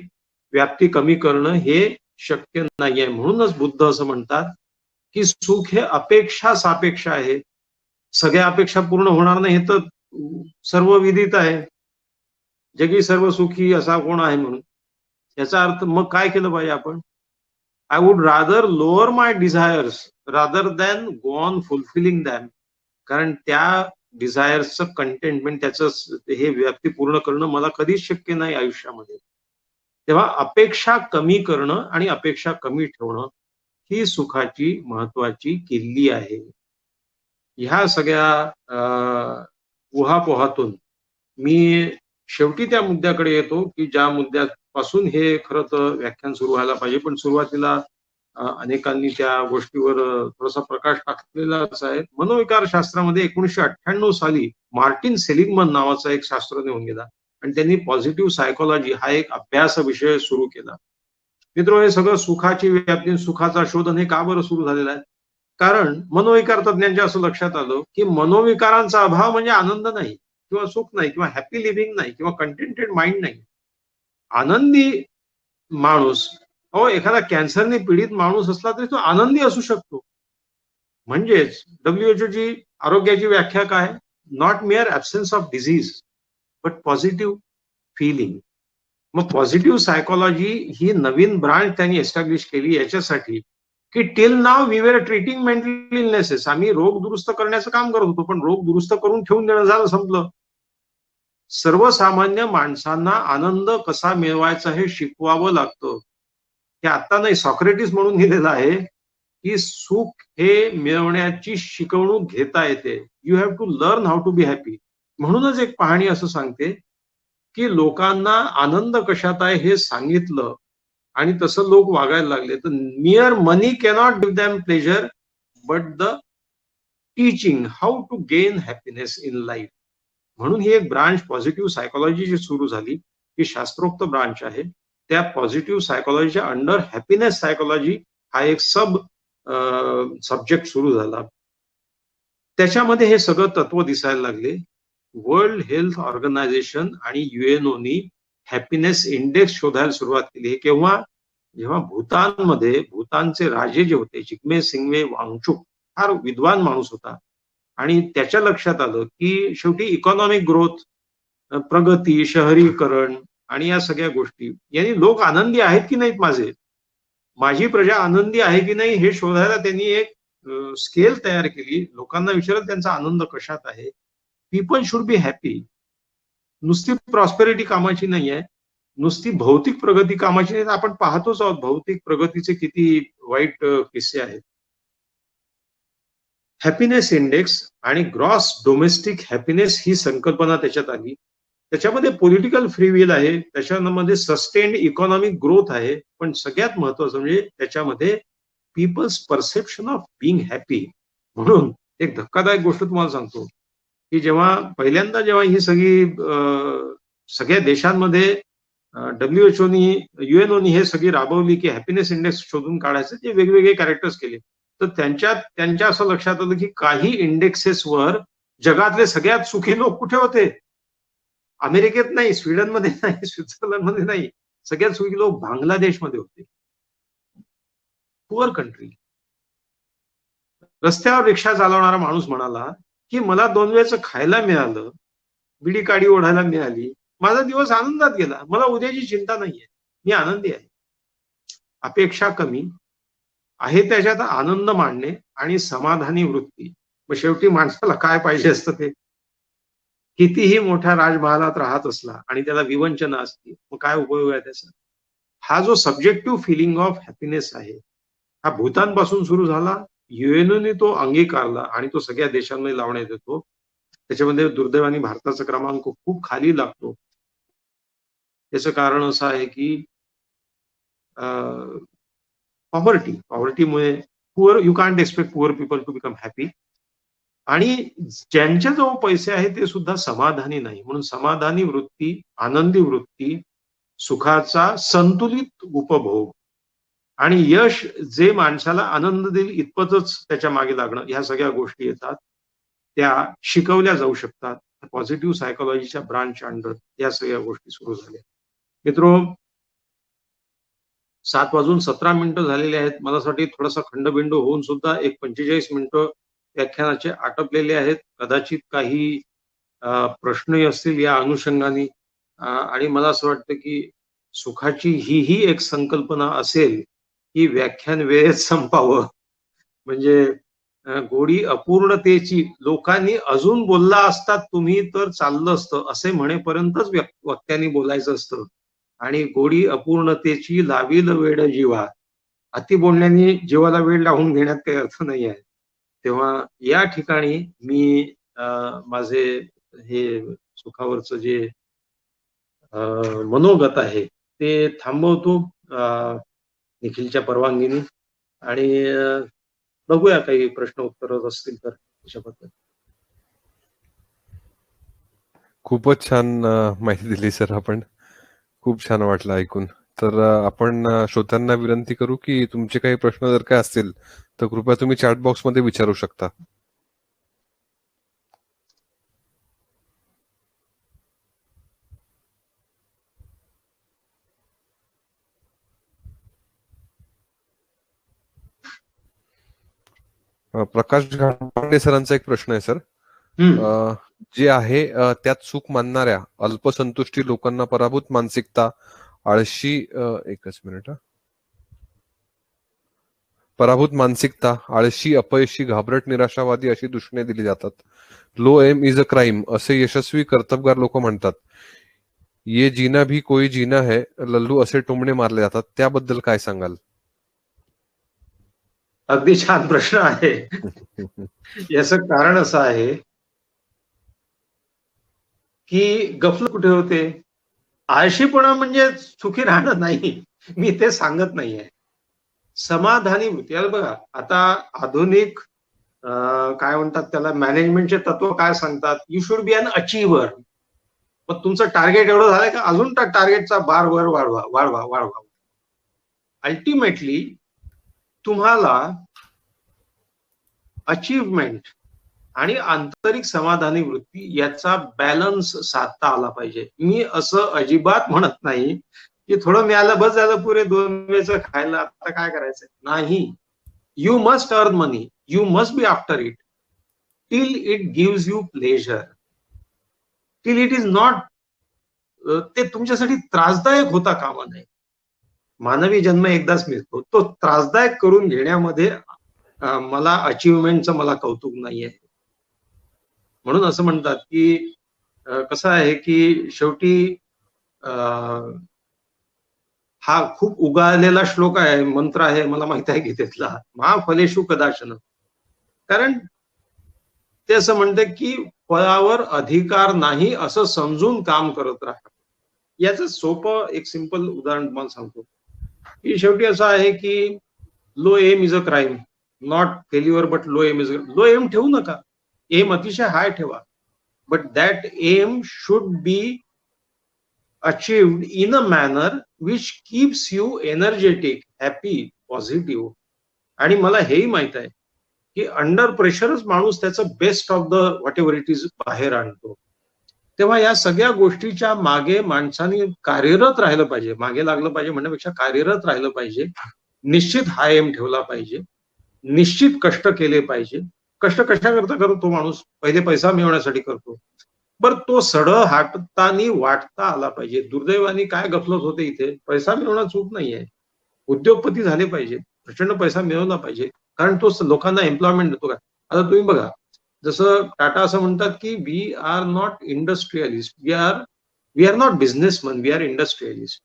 व्याप्ती कमी करणं हे शक्य नाहीये. म्हणूनच बुद्ध असं म्हणतात की सुख हे अपेक्षा सापेक्ष आहे. सगळ्या अपेक्षा पूर्ण होणार नाही हे तर सर्व विदित आहे. जगी सर्व सुखी असा कोण आहे म्हणून. याचा अर्थ मग काय केलं पाहिजे आपण? I would rather lower my desires rather than go on fulfilling them. कारण त्या डिझायर्सचं कंटेंटमेंट, त्याचं हे व्याप्ती पूर्ण करणं मला कधीच शक्य नाही आयुष्यामध्ये. तेव्हा अपेक्षा कमी करणं आणि अपेक्षा कमी ठेवणं ही सुखाची महत्वाची किल्ली आहे. ह्या सगळ्या उहापोहातून मी शेवटी त्या मुद्द्याकडे येतो की ज्या मुद्द्यापासून हे खरं तर व्याख्यान सुरू व्हायला पाहिजे, पण सुरुवातीला अनेकांनी त्या गोष्टीवर थोडासा प्रकाश टाकलेलाच आहे. मनोविकार शास्त्रामध्ये 1998 साली मार्टिन सेलिग्मन नावाचा एक शास्त्रज्ञ होऊन गेला आणि त्यांनी पॉझिटिव्ह सायकोलॉजी हा एक अभ्यास विषय सुरू केला. मित्र, हे सगळं सुखाची व्याप्ती, सुखाचा शोधन हे का बरं सुरू झालेलं आहे? कारण मनोविकार तज्ञांच्या असं लक्षात आलं की मनोविकारांचा अभाव म्हणजे आनंद नाही किंवा सुख नाही किंवा हॅपी लिव्हिंग नाही किंवा कंटेंटेड माइंड नाही. आनंदी माणूस, एखादा कॅन्सरने पीडित माणूस असला तरी तो आनंदी असू शकतो. म्हणजेच WHO ची आरोग्याची व्याख्या काय? Not mere absence of disease but positive feeling. मग पॉझिटिव्ह सायकोलॉजी ही नवीन ब्रांच त्यांनी एस्टॅब्लिश केली याच्यासाठी की till now we were treating mental illnesses. आम्ही रोग दुरुस्त करण्याचं काम करत होतो, पण रोग दुरुस्त करून ठेवून देणं झालं, संपलं. सर्वसामान्य माणसांना आनंद कसा मिळवायचा हे शिकवावं लागतं. हे आता नाही, सॉक्रेटिस म्हणून लिहिलेलं आहे की सुख हे मिळवण्याची शिकवणूक घेता येते. You have to learn how to be happy. म्हणूनच एक पाहणी असं सांगते की लोकांना आनंद कशात आहे हे सांगितलं आणि तसं लोक वागायला लागले तर mere money cannot give them pleasure but the teaching how to gain happiness in life. म्हणून ही एक ब्रांच पॉझिटिव्ह सायकोलॉजी जी सुरू झाली ही शास्त्रोक्त ब्रांच आहे. त्या पॉझिटिव्ह सायकोलॉजीच्या अंडर हॅपीनेस सायकोलॉजी हा एक सब्जेक्ट सुरू झाला. त्याच्यामध्ये हे सगळं तत्व दिसायला लागले. वर्ल्ड हेल्थ ऑर्गनायझेशन आणि UNOनी हॅपीनेस इंडेक्स शोधायला सुरुवात केली. जेव्हा भूतानमध्ये भूतानचे राजे जे होते जिग्मे सिंगवे वांगचुक, फार विद्वान माणूस होता आणि त्याच्या लक्षात आलं की शेवटी इकॉनॉमिक ग्रोथ, प्रगती, शहरीकरण आणि या सगळ्या गोष्टी यांनी लोक आनंदी आहेत की नाहीत, माझी प्रजा आनंदी आहे की नाही हे शोधायला त्यांनी एक स्केल तयार केली. लोकांना विचारलं त्यांचा आनंद कशात आहे. People should be happy. नुसती प्रॉस्पेरिटी कामाची नाही आहे, नुसती भौतिक प्रगती कामाची नाही. आपण पाहतोच आहोत भौतिक प्रगतीचे किती वाईट किस्से आहेत. हॅपीनेस इंडेक्स आणि ग्रॉस डोमेस्टिक हॅपीनेस ही संकल्पना त्याच्यात आली. त्याच्यामध्ये पॉलिटिकल फ्री विल आहे, त्याच्यामध्ये सस्टेन्ड इकॉनॉमिक ग्रोथ आहे, पण सगळ्यात महत्वाचं म्हणजे त्याच्यामध्ये people's perception of being happy. म्हणून एक धक्कादायक गोष्ट तुम्हाला सांगतो की पहिल्यांदा जेव्हा ही सगळ्या देशांमध्ये WHOनी UNOनी हे सगळी राबवली की हॅपीनेस इंडेक्स शोधून काढायचं, जे वेगवेगळे कॅरेक्टर्स केले, तर त्यांच्या असं लक्षात आलं की काही इंडेक्सेसवर जगातले सगळ्यात सुखी लोक कुठे होते? अमेरिकेत नाही, स्वीडनमध्ये नाही, स्वित्झर्लंडमध्ये नाही, सगळ्यात सुखी लोक बांगलादेशमध्ये होते. Poor country. रस्त्यावर रिक्षा चालवणारा माणूस म्हणाला की मला 2 वेळचं खायला मिळालं, बिडी काडी ओढायला मिळाली, माझा दिवस आनंदात गेला, मला उद्याची चिंता नाहीये, मी आनंदी आहे. अपेक्षा कमी आहे त्याच्यात आनंद मानणे आणि समाधानी वृत्ती. मग शेवटी माणसाला काय पाहिजे असतं ते? कितीही मोठ्या राजमहालात राहत असला आणि त्याला विवंचना असली, मग काय उपयोग आहे त्याचा? हा जो सब्जेक्टिव्ह फिलिंग ऑफ हॅपीनेस आहे, हा भूतानपासून सुरू झाला, युएनओने तो अंगीकारला आणि तो सगळ्या देशांमध्ये लावण्यात येतो. त्याच्यामध्ये दुर्दैवाने भारताचा क्रमांक खूप खाली लागतो. याचं कारण असं आहे की पॉवर्टीमुळे poor, you can't expect poor people to become happy. आणि ज्यांच्याजवळ पैसे आहेत ते सुद्धा समाधानी नाही. म्हणून समाधानी वृत्ती, आनंदी वृत्ती, सुखाचा संतुलित उपभोग आणि यश जे माणसाला आनंद देईल इतपतच त्याच्या मागे लागणं, ह्या सगळ्या गोष्टी येतात. त्या शिकवल्या जाऊ शकतात. पॉझिटिव्ह सायकोलॉजीच्या ब्रांच अंडर या सगळ्या गोष्टी सुरू झाल्या. मित्रो, 7:17 झालेले आहेत. मला असं वाटतं थोडासा खंडबिंड होऊन सुद्धा एक 45 मिनिटं व्याख्यानाचे आटपलेले आहेत. कदाचित काही प्रश्नही असतील या अनुषंगाने. आणि मला असं वाटतं की सुखाची ही एक संकल्पना असेल की व्याख्यान वेळेत संपावं. म्हणजे गोडी अपूर्णतेची, लोकांनी अजून बोलला असतात तुम्ही तर चाललं असतं असे म्हणेपर्यंतच वक्त्यांनी बोलायचं असतं. आणि गोडी अपूर्णतेची लावील वेळ जीवा, अति बोलण्याने जीवाला वेळ लावून घेण्यात काही अर्थ नाही आहे. तेव्हा या ठिकाणी मी माझे हे सुखावरचं जे मनोगत आहे ते थांबवतो निखिलच्या परवानगीने. आणि बघूया काही प्रश्न उत्तर असतील तर त्याच्याबद्दल. खूपच छान माहिती दिली सर आपण. खूप छान वाटलं ऐकून. तर आपण श्रोत्यांना विनंती करू की तुमचे काही प्रश्न जर काय असतील तर कृपया तुम्ही चॅट बॉक्स मध्ये विचारू शकता. प्रकाश घाटपांडे सरांचा एक प्रश्न आहे सर. जे आहे त्यात सुख मानणाऱ्या अल्पसंतुष्टी लोकांना पराभूत मानसिकता, आळशी, एकच मिनिट, पराभूत मानसिकता, आळशी, अपयशी, घाबरट, निराशावादी अशी दूषणे दिली जातात. Low aim is a crime असे यशस्वी कर्तबगार लोक म्हणतात. ये जीना भी कोई जीना है लल्लू असे टोमणे मारले जातात. त्याबद्दल काय सांगाल? अगदी छान प्रश्न आहे. याचं कारण असं आहे की गफलत कुठे होते? आळशीपणा म्हणजे सुखी राहणं नाही, मी ते सांगत नाहीये. समाधानी वृत्ती. याला बघा, आता आधुनिक काय म्हणतात त्याला, मॅनेजमेंटचे तत्व काय सांगतात? You should be an achiever. मग तुमचं टार्गेट एवढं झालंय का अजून टार्गेटचा बार वर वाढवा वाढवा वाढवा. अल्टिमेटली तुम्हाला अचीवमेंट आणि आंतरिक समाधानी वृत्ती याचा बॅलन्स साधता आला पाहिजे. मी असं अजिबात म्हणत नाही की थोडं मिळालं बस झालं, पुरे 2 वेळचं खायला आता काय करायचं नाही. You must earn money, you must be after it till it gives you pleasure, till it is not, ते तुमच्यासाठी त्रासदायक होता कामा नये. मानवी जन्म एकदाच मिळतो, तो त्रासदायक करून घेण्यामध्ये मला अचीवमेंटचं मला कौतुक नाहीये. म्हणून असं म्हणतात की कसं आहे की शेवटी हा खूप उगाळलेला श्लोक आहे, मंत्र आहे, मला माहित आहे की त्यातला, महाफलेषु कदाचन. कारण ते असं म्हणतं की फळावर अधिकार नाही असं समजून काम करत राहा. याचं सोपं एक सिंपल उदाहरण तुम्हाला सांगतो की शेवटी असं आहे की low aim is a crime, not failure but low aim is. Low aim ठेवू नका, एम अतिशय हाय ठेवा, but that aim should be achieved in a manner which keeps you energetic, happy, positive. आणि मला हेही माहित आहे की अंडर प्रेशरच माणूस त्याचं best of the what ever it is बाहेर आणतो. तेव्हा या सगळ्या गोष्टीच्या मागे माणसाने कार्यरत राहिलं पाहिजे. मागे लागलं पाहिजे म्हणण्यापेक्षा कार्यरत राहिलं पाहिजे. निश्चित हा एम ठेवला पाहिजे. निश्चित कष्ट केले पाहिजे. कष्ट कशाकरता करतो माणूस? पहिले पैसा मिळवण्यासाठी करतो. बरं, तो सडळ हाताने वाटता आला पाहिजे. दुर्दैवाने काय गफलत होते इथे, पैसा मिळवणं चूक नाहीये. उद्योगपती झाले पाहिजे, प्रचंड पैसा मिळवला पाहिजे, कारण तो लोकांना एम्प्लॉयमेंट देतो. का आता तुम्ही बघा, जसं टाटा असं म्हणतात की we are not industrialist, we are not businessman, we are industrialist.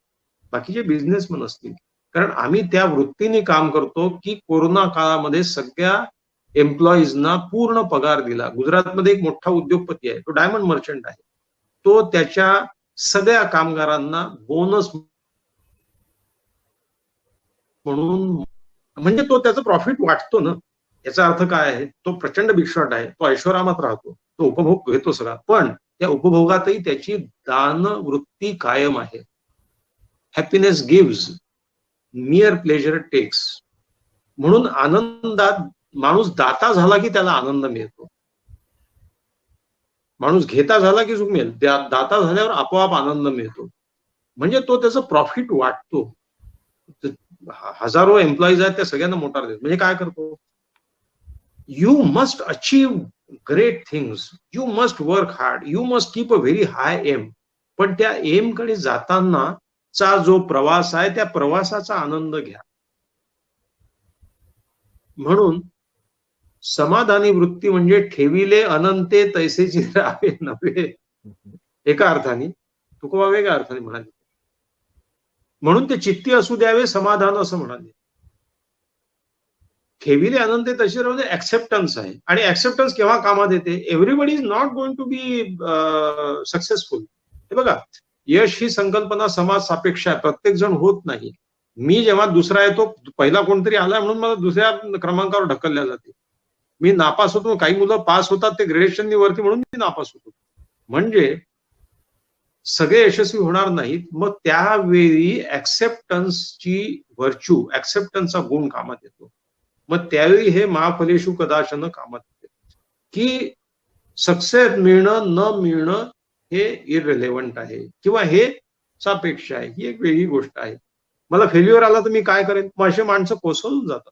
बाकीचे बिझनेसमन असतील, कारण आम्ही त्या वृत्तीने काम करतो की कोरोना काळामध्ये सगळ्या एम्प्लॉईजना पूर्ण पगार दिला. गुजरातमध्ये एक मोठा उद्योगपती आहे, तो डायमंड मर्चंट आहे. तो त्याच्या सगळ्या कामगारांना बोनस म्हणून, म्हणजे तो त्याचं प्रॉफिट वाटतो ना. याचा अर्थ काय आहे? तो प्रचंड बिश्वाट आहे, तो ऐश्वरामात राहतो, तो उपभोग घेतो सगळा, पण त्या उपभोगातही त्याची दान वृत्ती कायम आहे. Happiness gives, mere pleasure takes. म्हणून आनंदात माणूस दाता झाला की त्याला आनंद मिळतो. माणूस घेता झाला की सुख मिळेल, दाता झाल्यावर आपोआप आनंद मिळतो. म्हणजे तो त्याचं प्रॉफिट वाटतो. हजारो एम्प्लॉईज आहेत, त्या सगळ्यांना मोटार देतो. म्हणजे काय करतो? You must achieve great things, you must work hard, you must keep a very high aim. पण त्या एम कडे जाताना चा जो प्रवास आहे, त्या प्रवासाचा आनंद घ्या. म्हणून समाधानी वृत्ती म्हणजे ठेविले अनंते तैसेची राहावे नव्हे, एका अर्थाने. तुकोबा वेगळ्या अर्थाने म्हणाले. म्हणून ते चित्ती असू द्यावे समाधान असं म्हणाले. ठेविले अनंते तसे राहून ऍक्सेप्टन्स आहे. आणि ऍक्सेप्टन्स केव्हा कामात येते? Everybody is not going to be successful. हे बघा, यश ही संकल्पना समाज सापेक्ष आहे, प्रत्येक जण होत नाही. मी जेव्हा दुसरा येतो, पहिला कोणतरी आलाय म्हणून मला दुसऱ्या क्रमांकावर ढकलल्या जाते. मी नापास होतो, काही मुलं पास होतात ते ग्रेडेशननी वरती म्हणून मी नापास होतो. म्हणजे सगळे यशस्वी होणार नाहीत. मग त्यावेळी ऍक्सेप्टन्सची व्हर्च्यू, ऍक्सेप्टन्सचा गुण कामात येतो. मग त्यावेळी हे महाफलेषु कदाचन कामात येते की सक्सेस मिळणं न मिळणं हे इररिलेव्हंट आहे, किंवा हे सापेक्ष आहे, ही एक वेगळी गोष्ट आहे. मला फेल्युअर आला तर मी काय करेन? मग असे माणसं कोसळून जातात.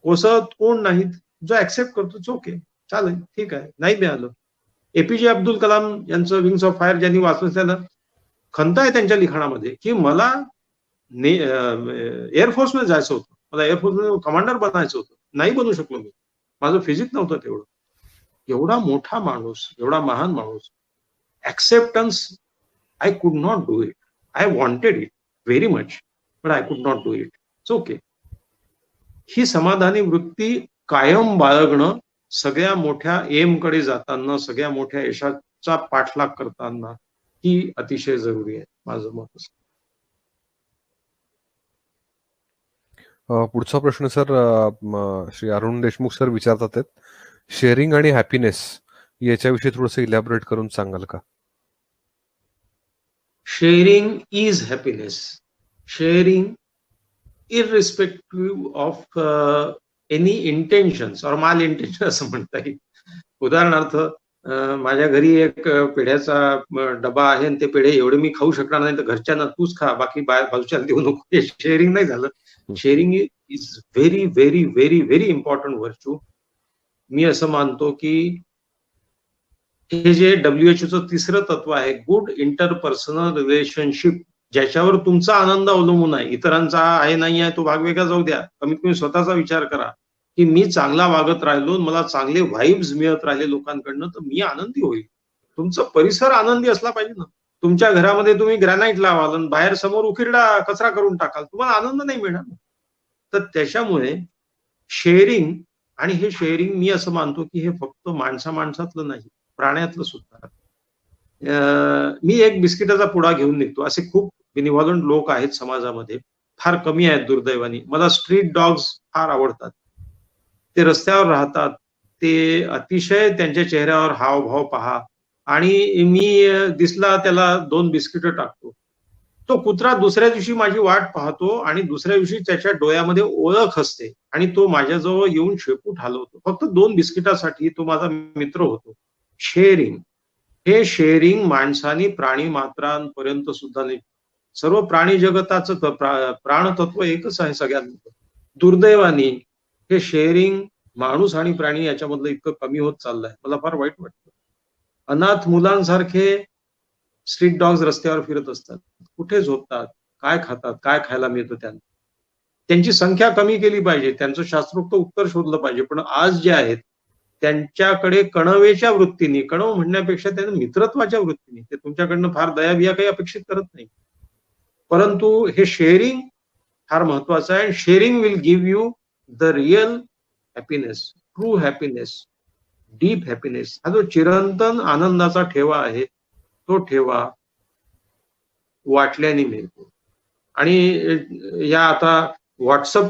कोसळत कोण नाहीत, जो ऍक्सेप्ट करतो, ओके चालेल, ठीक आहे, नाही मिळालं. एपीजे अब्दुल कलाम यांचं विंग्स ऑफ फायर ज्यांनी वाचलं, त्याला खंत आहे त्यांच्या लिखाणामध्ये की मला एअरफोर्समध्ये जायचं होतं, मला एअरफोर्समध्ये कमांडर बनायचं होतं, नाही बनू शकलो मी, माझं फिजिक नव्हतं तेवढं. एवढा मोठा माणूस, एवढा महान माणूस, acceptance, I could not do it, I wanted it very much but I could not do it, it's okay. ही समाधानी वृत्ती कायम बाळगणं सगळ्या मोठ्या एम कडे जाताना, सगळ्या मोठ्या यशाचा पाठलाग करताना ही अतिशय जरुरी आहे, माझं मत असं. पुढचा प्रश्न सर श्री अरुण देशमुख सर विचारतात आहेत, शेअरिंग आणि हॅपीनेस याच्याविषयी थोडंसं इलॅबोरेट करून सांगाल का? Sharing is happiness. Sharing irrespective of any intentions or mal intention असं म्हणता येईल. उदाहरणार्थ, माझ्या घरी एक पेढ्याचा डबा आहे आणि ते पेढे एवढे मी खाऊ शकणार नाही, तर घरच्यांना तूच खा, बाकी बाजूच्याला देऊ नको. हे शेअरिंग नाही झालं. Sharing is very very very very important virtue. मी असं मानतो की हे जे WHO तिसरं तत्व आहे, गुड इंटरपर्सनल रिलेशनशिप, ज्याच्यावर तुमचा आनंद अवलंबून आहे, इतरांचा आहे नाही आहे तो भाग वेगळा जाऊ द्या, कमीत कमी स्वतःचा विचार करा की मी चांगला वागत राहिलो, मला चांगले व्हाइब्स मिळत राहिले लोकांकडनं, तर मी आनंदी होईल. तुमचा परिसर आनंदी असला पाहिजे ना. तुमच्या घरामध्ये तुम्ही ग्रॅनाइट लावाल आणि बाहेर समोर उकिरडा कचरा करून टाकाल, तुम्हाला आनंद नाही मिळणार. तर त्याच्यामुळे शेअरिंग, आणि हे शेअरिंग मी असं मानतो की हे फक्त माणसातलं नाही, प्राण्यातलं सुद्धा. मी एक बिस्किटाचा पुडा घेऊन निघतो, असे खूप बिनिव्हॉलंट लोक आहेत समाजामध्ये, फार कमी आहेत दुर्दैवाने. मला स्ट्रीट डॉग्स फार आवडतात. ते रस्त्यावर राहतात, ते अतिशय त्यांच्या चेहऱ्यावर हावभाव पहा, आणि मी दिसला त्याला 2 बिस्किट टाकतो. तो कुत्रा दुसऱ्या दिवशी माझी वाट पाहतो आणि दुसऱ्या दिवशी त्याच्या डोळ्यामध्ये ओळख असते आणि तो माझ्याजवळ येऊन शेपूट हलवतो. फक्त 2 बिस्किटासाठी तो माझा मित्र होतो. शेअरिंग. हे शेअरिंग माणसानी प्राणी मात्रांपर्यंत सुद्धा नाही. सर्व प्राणी जगताचं प्राणतत्व एकच आहे सगळ्यात मोठं. दुर्दैवाने हे शेअरिंग माणूस आणि प्राणी याच्यामधलं इतकं कमी होत चाललंय. मला फार वाईट वाटतं. अनाथ मुलांसारखे स्ट्रीट डॉग्स रस्त्यावर फिरत असतात. कुठे झोपतात, काय खातात, काय खायला मिळतं त्यांना. त्यांची संख्या कमी केली पाहिजे, त्यांचं शास्त्रोक्त उत्तर शोधलं पाहिजे. पण आज जे आहेत त्यांच्याकडे कणवेच्या वृत्तीने, कणव म्हणण्यापेक्षा त्यांना मित्रत्वाच्या वृत्तीने, ते तुमच्याकडनं फार दयाबिया काही अपेक्षित करत नाही. परंतु हे शेअरिंग फार महत्वाचं आहे. Sharing will give you the real happiness, true happiness, deep happiness. हा जो चिरंतन आनंदाचा ठेवा आहे तो ठेवा वाटल्याने मिळतो. आणि या आता व्हॉट्सअप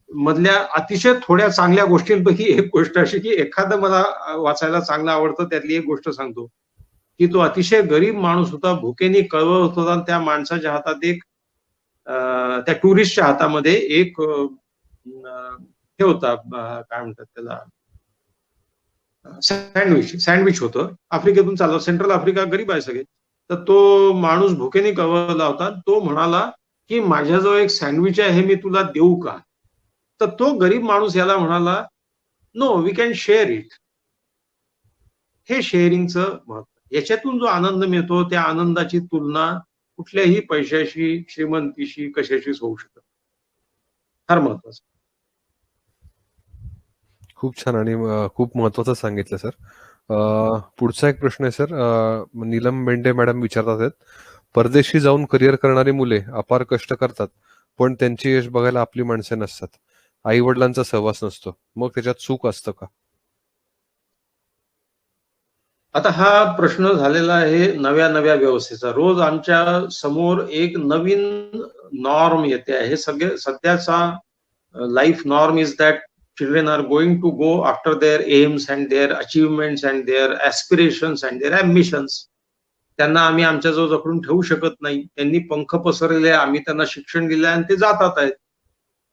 मधल्या अतिशय थोड्या चांगल्या गोष्टींपैकी एक गोष्ट अशी की एखादं मला वाचायला चांगलं आवडतं, त्यातली एक गोष्ट सांगतो की तो अतिशय गरीब माणूस होता, भुकेने कळवळत होता, आणि त्या माणसाच्या हातात एक त्या टुरिस्टच्या हातामध्ये एक हे होता, काय म्हणतात त्याला, सँडविच होतं. आफ्रिकेतून चाललं, सेंट्रल आफ्रिका गरीब आहे सगळे. तर तो माणूस भुकेने कळवळला होता. तो म्हणाला की माझ्याजवळ एक सँडविच आहे, हे मी तुला देऊ का? तर तो गरीब माणूस याला म्हणाला, no, we can share it. हे शेअरिंगचं महत्व. याच्यातून जो आनंद मिळतो त्या आनंदाची तुलना कुठल्याही पैशाशी, श्रीमंतीशी, कशाशीच होऊ शकत. फार महत्वाचं. खूप छान आणि खूप महत्वाचं सांगितलं सर. पुढचा एक प्रश्न आहे सर. नीलम बेंडे मॅडम विचारतात आहेत, परदेशी जाऊन करिअर करणारी मुले अपार कष्ट करतात, पण त्यांचे यश बघायला आपली माणसे नसतात, आई वडिलांचा सहवास नसतो, मग त्याच्यात चूक असतं का? आता हा प्रश्न झालेला आहे नव्या नव्या व्यवस्थेचा. रोज आमच्या समोर एक नवीन नॉर्म येते आहे. हे सगळे सध्याचा life norm is that children are going to go after their aims and their achievements and their aspirations and their ambitions. त्यांना आम्ही आमच्याजवळ जखडून ठेवू शकत नाही. त्यांनी पंख पसरलेले, आम्ही त्यांना शिक्षण दिले आणि ते जातात आहेत.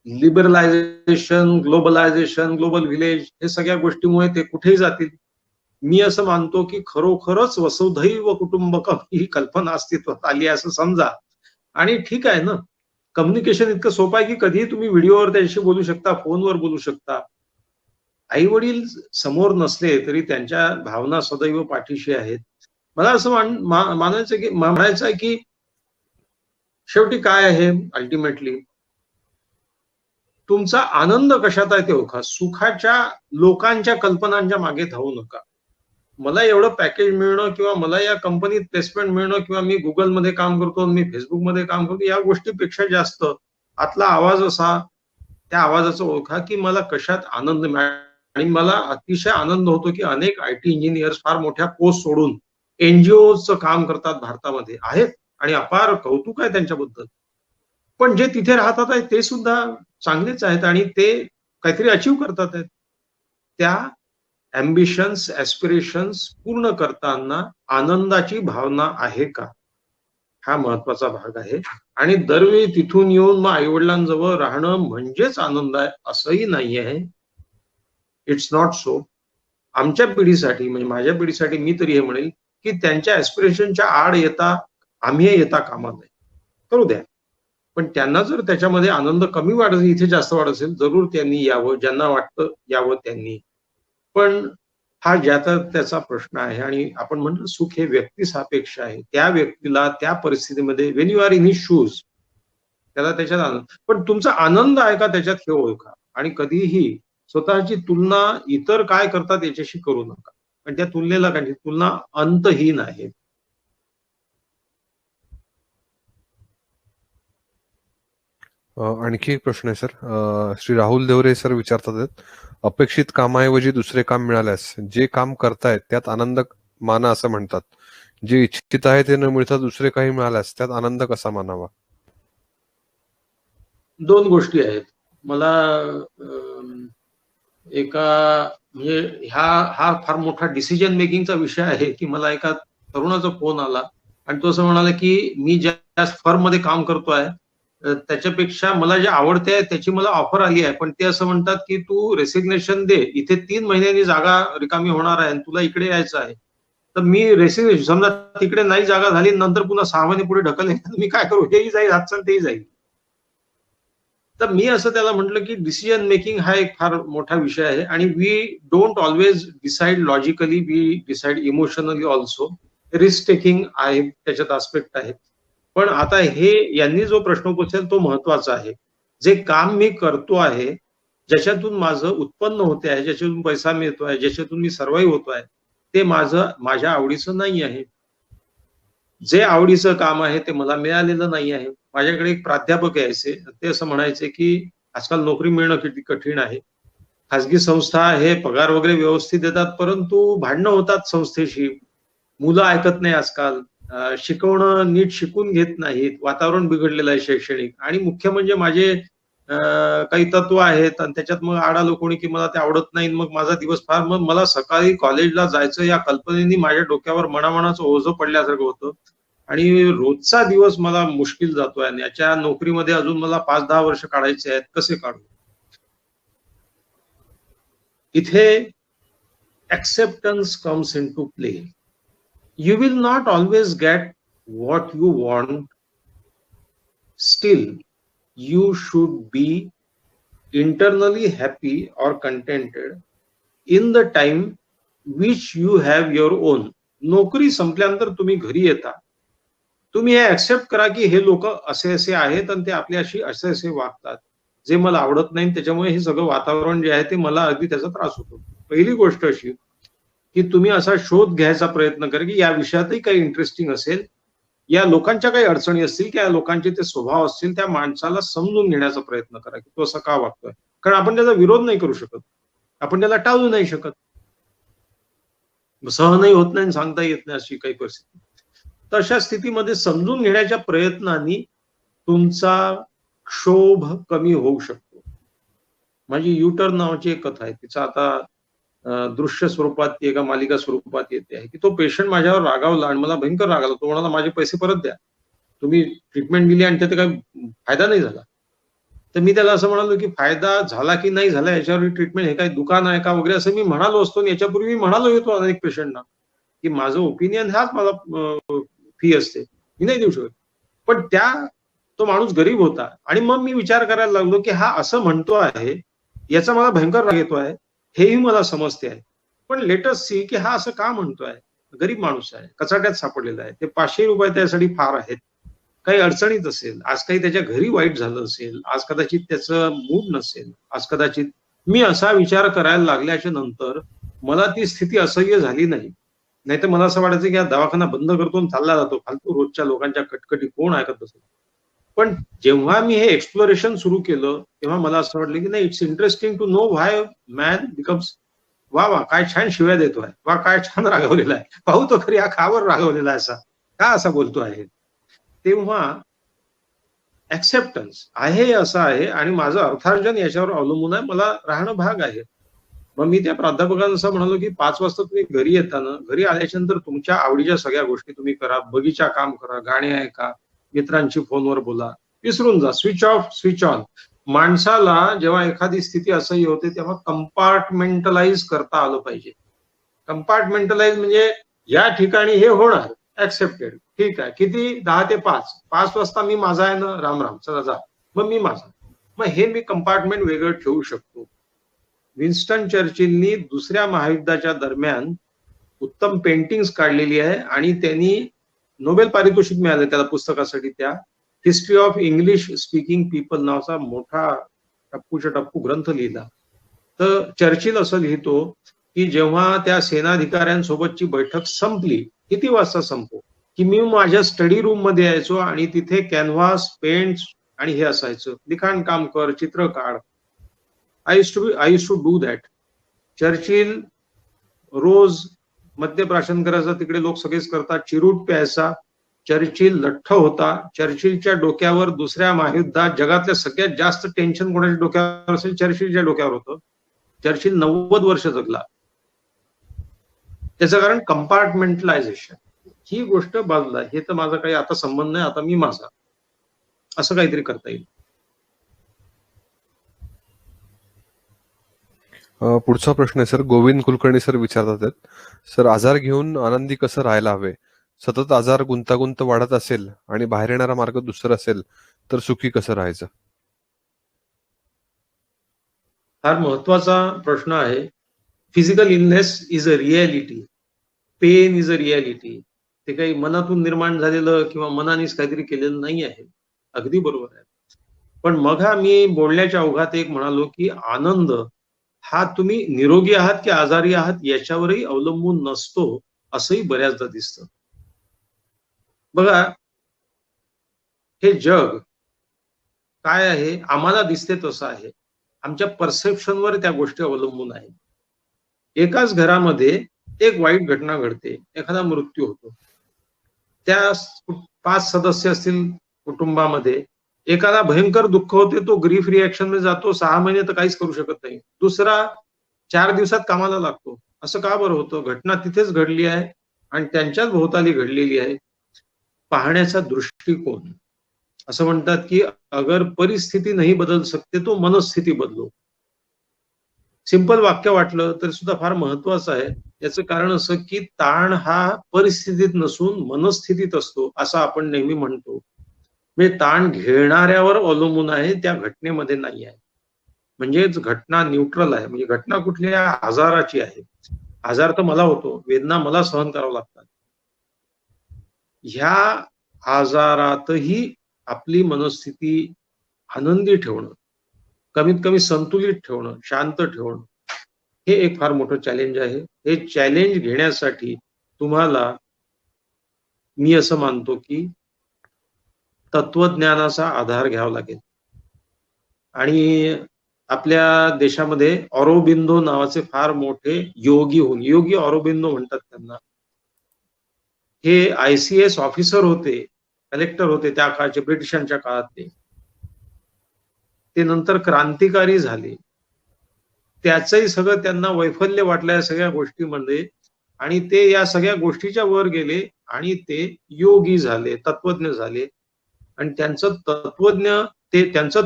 लिबरलायझेशन, ग्लोबलायझेशन, ग्लोबल व्हिलेज, हे सगळ्या गोष्टीमुळे ते कुठेही जातील. मी असं मानतो की खरोखरच वसुधैव कुटुंबकम ही कल्पना अस्तित्वात आली असं समजा. आणि ठीक आहे ना, कम्युनिकेशन इतकं सोपं आहे की कधीही तुम्ही व्हिडिओवर त्याच्याशी बोलू शकता, फोनवर बोलू शकता. आई वडील समोर नसले तरी त्यांच्या भावना सदैव पाठीशी आहेत. मला असं म्हणायचं आहे की शेवटी काय आहे, अल्टिमेटली तुमचा आनंद कशात आहे ते ओळखा. सुखाच्या लोकांच्या कल्पनांच्या मागे धावू नका. मला एवढं पॅकेज मिळणं किंवा मला या कंपनीत प्लेसमेंट मिळणं किंवा मी गुगलमध्ये काम करतो, मी फेसबुकमध्ये काम करतो, या गोष्टीपेक्षा जास्त आतला आवाज असा, त्या आवाजाचं ओळखा की मला कशात आनंद मिळाला. आणि मला अतिशय आनंद होतो की अनेक IT इंजिनियर्स फार मोठ्या पोस्ट सोडून NGOचं काम करतात भारतामध्ये आहेत आणि अपार कौतुक आहे त्यांच्याबद्दल. पण जे तिथे राहतात आहेत ते सुद्धा चांगलेच आहेत आणि ते काहीतरी अचीव करतात आहेत. त्या अम्बिशन्स, ऍस्पिरेशन्स पूर्ण करताना आनंदाची भावना आहे का, हा महत्वाचा भाग आहे. आणि दरवेळी तिथून येऊन मग आईवडिलांजवळ राहणं म्हणजेच आनंद आहे असंही नाही आहे. It's not so. आमच्या पिढीसाठी, म्हणजे माझ्या पिढीसाठी मी तरी हे म्हणेल की त्यांच्या ऍस्पिरेशनच्या आड आम्ही येता कामा नये. करू द्या, पण त्यांना जर त्याच्यामध्ये आनंद कमी वाढत, इथे जास्त वाढत असेल, जरूर त्यांनी यावं, ज्यांना वाटतं यावं त्यांनी. पण हा ज्याचा त्याचा प्रश्न आहे. आणि आपण म्हणतो सुख हे व्यक्ती सापेक्ष आहे. त्या व्यक्तीला त्या परिस्थितीमध्ये, Wien you are in his shoes, त्याला त्याच्यात आनंद, पण तुमचा आनंद आहे का त्याच्यात हे ओळखा. आणि कधीही स्वतःची तुलना इतर काय करतात याच्याशी करू नका, पण त्या तुलनेला काय, तुलना अंतहीन आहे. आणखी एक प्रश्न आहे सर. श्री राहुल देवरे सर विचारतात आहेत, अपेक्षित कामाऐवजी दुसरे काम मिळाल्यास जे काम करतायत त्यात आनंद माना असं म्हणतात, जे इच्छित आहे ते न मिळता दुसरे काही मिळाल्यास त्यात आनंद कसा मानावा? दोन गोष्टी आहेत. मला म्हणजे हा फार मोठा डिसिजन मेकिंगचा विषय आहे की मला एका तरुणाचा फोन आला आणि तो असं म्हणाला की मी ज्या फर्म मध्ये काम करतोय त्याच्यापेक्षा मला जे आवडते त्याची मला ऑफर आली आहे, पण ते असं म्हणतात की तू रेसिग्नेशन दे, इथे 3 महिन्यांनी जागा रिकामी होणार आहे आणि तुला इकडे यायचं आहे. तर मी रेसिग्नेशन, समजा तिकडे नाही जागा झाली, नंतर पुन्हा 6 महिने पुढे ढकलले, मी काय करू? हेही जाईल हातचं, तेही जाईल. तर मी असं त्याला म्हटलं की डिसिजन मेकिंग हा एक फार मोठा विषय आहे आणि we don't always decide logically, we decide emotionally also. Risk taking आहे, त्याच्यात आस्पेक्ट आहे. पण आता हे यांनी जो प्रश्न उपस्थित तो महत्वाचा आहे. जे काम मी करतो आहे, ज्याच्यातून माझं उत्पन्न होते आहे, ज्याच्यातून पैसा मिळतोय, ज्याच्यातून मी सर्वाईव्ह होतोय, ते माझ्या आवडीचं नाही आहे. जे आवडीचं काम आहे ते मला मिळालेलं नाही आहे. माझ्याकडे एक प्राध्यापक यायचे, ते असं म्हणायचे की आजकाल नोकरी मिळणं किती कठीण आहे. खाजगी संस्था हे पगार वगैरे व्यवस्थित देतात, परंतु भांडणं होतात संस्थेशी. मुलं ऐकत नाही आजकाल. शिकवणं नीट शिकून घेत नाहीत. वातावरण बिघडलेलं आहे शैक्षणिक. आणि मुख्य म्हणजे माझे काही तत्व आहेत आणि त्याच्यात मग आडालो कोणी की मला ते आवडत नाही. मग माझा दिवस फार, मग मला सकाळी कॉलेजला जायचं या कल्पनेने माझ्या डोक्यावर मनामनाचं ओझं पडल्यासारखं होतं. आणि रोजचा दिवस मला मुश्किल जातोय आणि याच्या नोकरीमध्ये अजून मला 5-10 वर्ष काढायचे आहेत. कसे काढू? इथे acceptance comes into play. You will not always get what you want. Still, you should be internally happy or contented in the time which you have your own. नोकरी संपल्यानंतर तुम्ही घरी येता, तुम्ही हे ऍक्सेप्ट करा की हे लोक असे असे आहेत आणि ते आपल्याशी असे असे वागतात, जे मला आवडत नाही. त्याच्यामुळे हे सगळं वातावरण जे आहे ते मला अगदी त्याचा त्रास होतो. पहिली गोष्ट अशी की तुम्ही असा शोध घ्यायचा प्रयत्न करा की या विषयातही काही इंटरेस्टिंग असेल, या लोकांच्या काही अडचणी असतील, की या लोकांचे ते स्वभाव असतील, त्या माणसाला समजून घेण्याचा प्रयत्न करा की तो असा का वागतोय. कारण आपण त्याचा विरोध नाही करू शकत, आपण त्याला टाळू नाही शकत, सहनही होत नाही, सांगता येत नाही अशी काही परिस्थिती. तशा स्थितीमध्ये समजून घेण्याच्या प्रयत्नांनी तुमचा क्षोभ कमी होऊ शकतो. माझी युटर्न नावाची एक कथा आहे, तिचा आता दृश्य स्वरूपात एका मालिका स्वरूपात येते आहे की तो पेशंट माझ्यावर रागावला आणि मला भयंकर राग आला. तो म्हणाला माझे पैसे परत द्या, तुम्ही ट्रीटमेंट दिली आणि त्याचा काही फायदा नाही झाला. तर मी त्याला असं म्हणालो की फायदा झाला की नाही झाला याच्यावर ट्रीटमेंट हे काही दुकान आहे का वगैरे असं मी म्हणालो असतो. याच्यापूर्वी मी म्हणालो होतो अनेक पेशंटना की माझं ओपिनियन हाच मला फी असते, मी नाही देऊ शकत. पण तो माणूस गरीब होता आणि मग मी विचार करायला लागलो की हा असं म्हणतो आहे, याचा मला भयंकर राग येतो आहे, हेही मला समजते आहे. पण लेटस सी की हा असं का म्हणतोय. गरीब माणूस आहे, कचाट्यात सापडलेला आहे, ते 500 रुपये त्यासाठी फार आहेत. काही अडचणीत असेल, आज काही त्याच्या घरी वाईट झालं असेल, आज कदाचित त्याचं मूड नसेल, आज कदाचित. मी असा विचार करायला लागल्याच्या नंतर मला ती स्थिती असह्य झाली नाही. नाहीतर मला असं वाटायचं की हा दवाखाना बंद करतो आणि चालला जातो, फालतू रोजच्या लोकांच्या कटकटी कोण ऐकत असेल. पण जेव्हा मी हे एक्सप्लोरेशन सुरू केलं तेव्हा मला असं वाटलं की नाही, it's interesting to know why man becomes. वा वा, काय छान शिव्या देतोय, वा काय छान रागवलेला आहे, पाहू तो खरी हा खावर रागवलेला असा का असा बोलतो आहे. तेव्हा ऍक्सेप्टन्स आहे असं आहे आणि माझं अर्थार्जन याच्यावर अवलंबून आहे, मला राहणं भाग आहे. मग मी त्या प्राध्यापकांना असं म्हणालो की 5 वाजता तुम्ही घरी येताना, घरी आल्याच्या नंतर तुमच्या आवडीच्या सगळ्या गोष्टी तुम्ही करा, बगीचा काम करा, गाणे ऐका, मित्रांशी फोनवर बोला, विसरून जा, स्विच ऑफ स्विच ऑन. माणसाला जेव्हा एखादी स्थिती असह्य होते तेव्हा कंपार्टमेंटलाइज करता आलं पाहिजे. कंपार्टमेंटलाइज म्हणजे या ठिकाणी हे होणार, ऍक्सेप्टेड, ठीक आहे, किती 10 ते 5 वाजता मी माझा आहे ना, राम राम, चला जा, मग मी माझा. मग हे मी कंपार्टमेंट वेगळं ठेवू शकतो. विन्स्टन चर्चिलनी दुसऱ्या महायुद्धाच्या दरम्यान उत्तम पेंटिंग्स काढलेली आहे आणि त्यांनी नोबेल पारितोषिक मिळालं त्याला पुस्तकासाठी. त्या history of English speaking people नावाचा मोठा टप्पूच्या टप्पू ग्रंथ लिहिला. तर चर्चिल असं लिहितो की जेव्हा त्या सेनाधिकाऱ्यांसोबतची बैठक संपली, किती वाजता संपो, की मी माझ्या स्टडी रूम मध्ये यायचो आणि तिथे कॅनव्हास, पेंट्स आणि हे असायचं, लिखाण काम कर, चित्र काढ. I used to do that. Churchill रोज मद्यप्राशन करायचा, तिकडे लोक सगळेच करतात, चिरूट प्यायचा. चर्चिल लठ्ठ होता. चर्चिलच्या डोक्यावर दुसऱ्या महायुद्धात जगातल्या सगळ्यात जास्त टेन्शन कोणाच्या डोक्यावर असेल, चर्चिलच्या डोक्यावर होतं. चर्चिल 90 वर्ष जगला. त्याचं कारण कंपार्टमेंटलायझेशन. ही गोष्ट बाजूला, हे तर माझा काही आता संबंध नाही, आता मी माझा, असं काहीतरी करता येईल. पुढचा प्रश्न आहे सर, गोविंद कुलकर्णी सर विचारतात आहेत. सर, आजार घेऊन आनंदी कसं राहायला हवे? सतत आजार गुंतागुंत वाढत असेल आणि बाहेर येणारा मार्ग दुसरा असेल तर सुखी कसं राहायचं? फार महत्वाचा प्रश्न आहे. Physical illness is a reality, pain is a reality. ते काही मनातून निर्माण झालेलं किंवा मनानेच काहीतरी केलेलं नाही आहे. अगदी बरोबर आहे. पण मग मी बोलण्याच्या ओघात एक म्हणालो की आनंद हा तुम्ही निरोगी आहात की आजारी आहात याच्यावरही अवलंबून नसतो, असंही बऱ्याचदा दिसतं. बघा, हे जग काय आहे आम्हाला दिसते तसं आहे. आमच्या परसेप्शनवर त्या गोष्टी अवलंबून आहेत. एकाच घरामध्ये एक वाईट घटना घडते, एखादा मृत्यू होतो. त्या 5 सदस्य असतील कुटुंबामध्ये, एकाला भयंकर दुःख होते, तो ग्रीफ रिॲक्शन मध्ये जातो, 6 महिने तर काहीच करू शकत नाही. दुसरा 4 दिवसात कामाला लागतो. असं का बरं होतं? घटना तिथेच घडली आहे आणि त्यांच्याच भोवताली घडलेली आहे. पाहण्याचा दृष्टिकोन. असं म्हणतात की अगर परिस्थिती नाही बदल सकते तो मनस्थिती बदलो. सिंपल वाक्य वाटलं तर सुद्धा फार महत्वाचं आहे. याचं कारण असं की ताण हा परिस्थितीत नसून मनस्थितीत असतो, असं आपण नेहमी म्हणतो. म्हणजे ताण घेणाऱ्यावर अवलंबून आहे, त्या घटनेमध्ये नाही आहे. म्हणजेच घटना न्यूट्रल आहे. म्हणजे घटना कुठल्या आजाराची आहे. आजार तर मला होतो, वेदना मला सहन करावं लागतात. ह्या आजारातही आपली मनस्थिती आनंदी ठेवणं, कमीत कमी संतुलित ठेवणं, शांत ठेवणं, हे एक फार मोठं चॅलेंज आहे. हे चॅलेंज घेण्यासाठी तुम्हाला, मी असं मानतो की तत्वज्ञानाचा आधार घ्यावा लागेल. आणि आपल्या देशामध्ये ऑरोबिंदो नावाचे फार मोठे योगी ऑरोबिंदो म्हणतात त्यांना. हे ICS ऑफिसर होते, कलेक्टर होते त्या काळचे, ब्रिटिशांच्या काळातले. ते नंतर क्रांतिकारी झाले. त्याचंही सगळं त्यांना वैफल्य वाटलं या सगळ्या गोष्टीमध्ये आणि ते या सगळ्या गोष्टीच्या वर गेले आणि ते योगी झाले, तत्वज्ञ झाले. आणि त्यांचं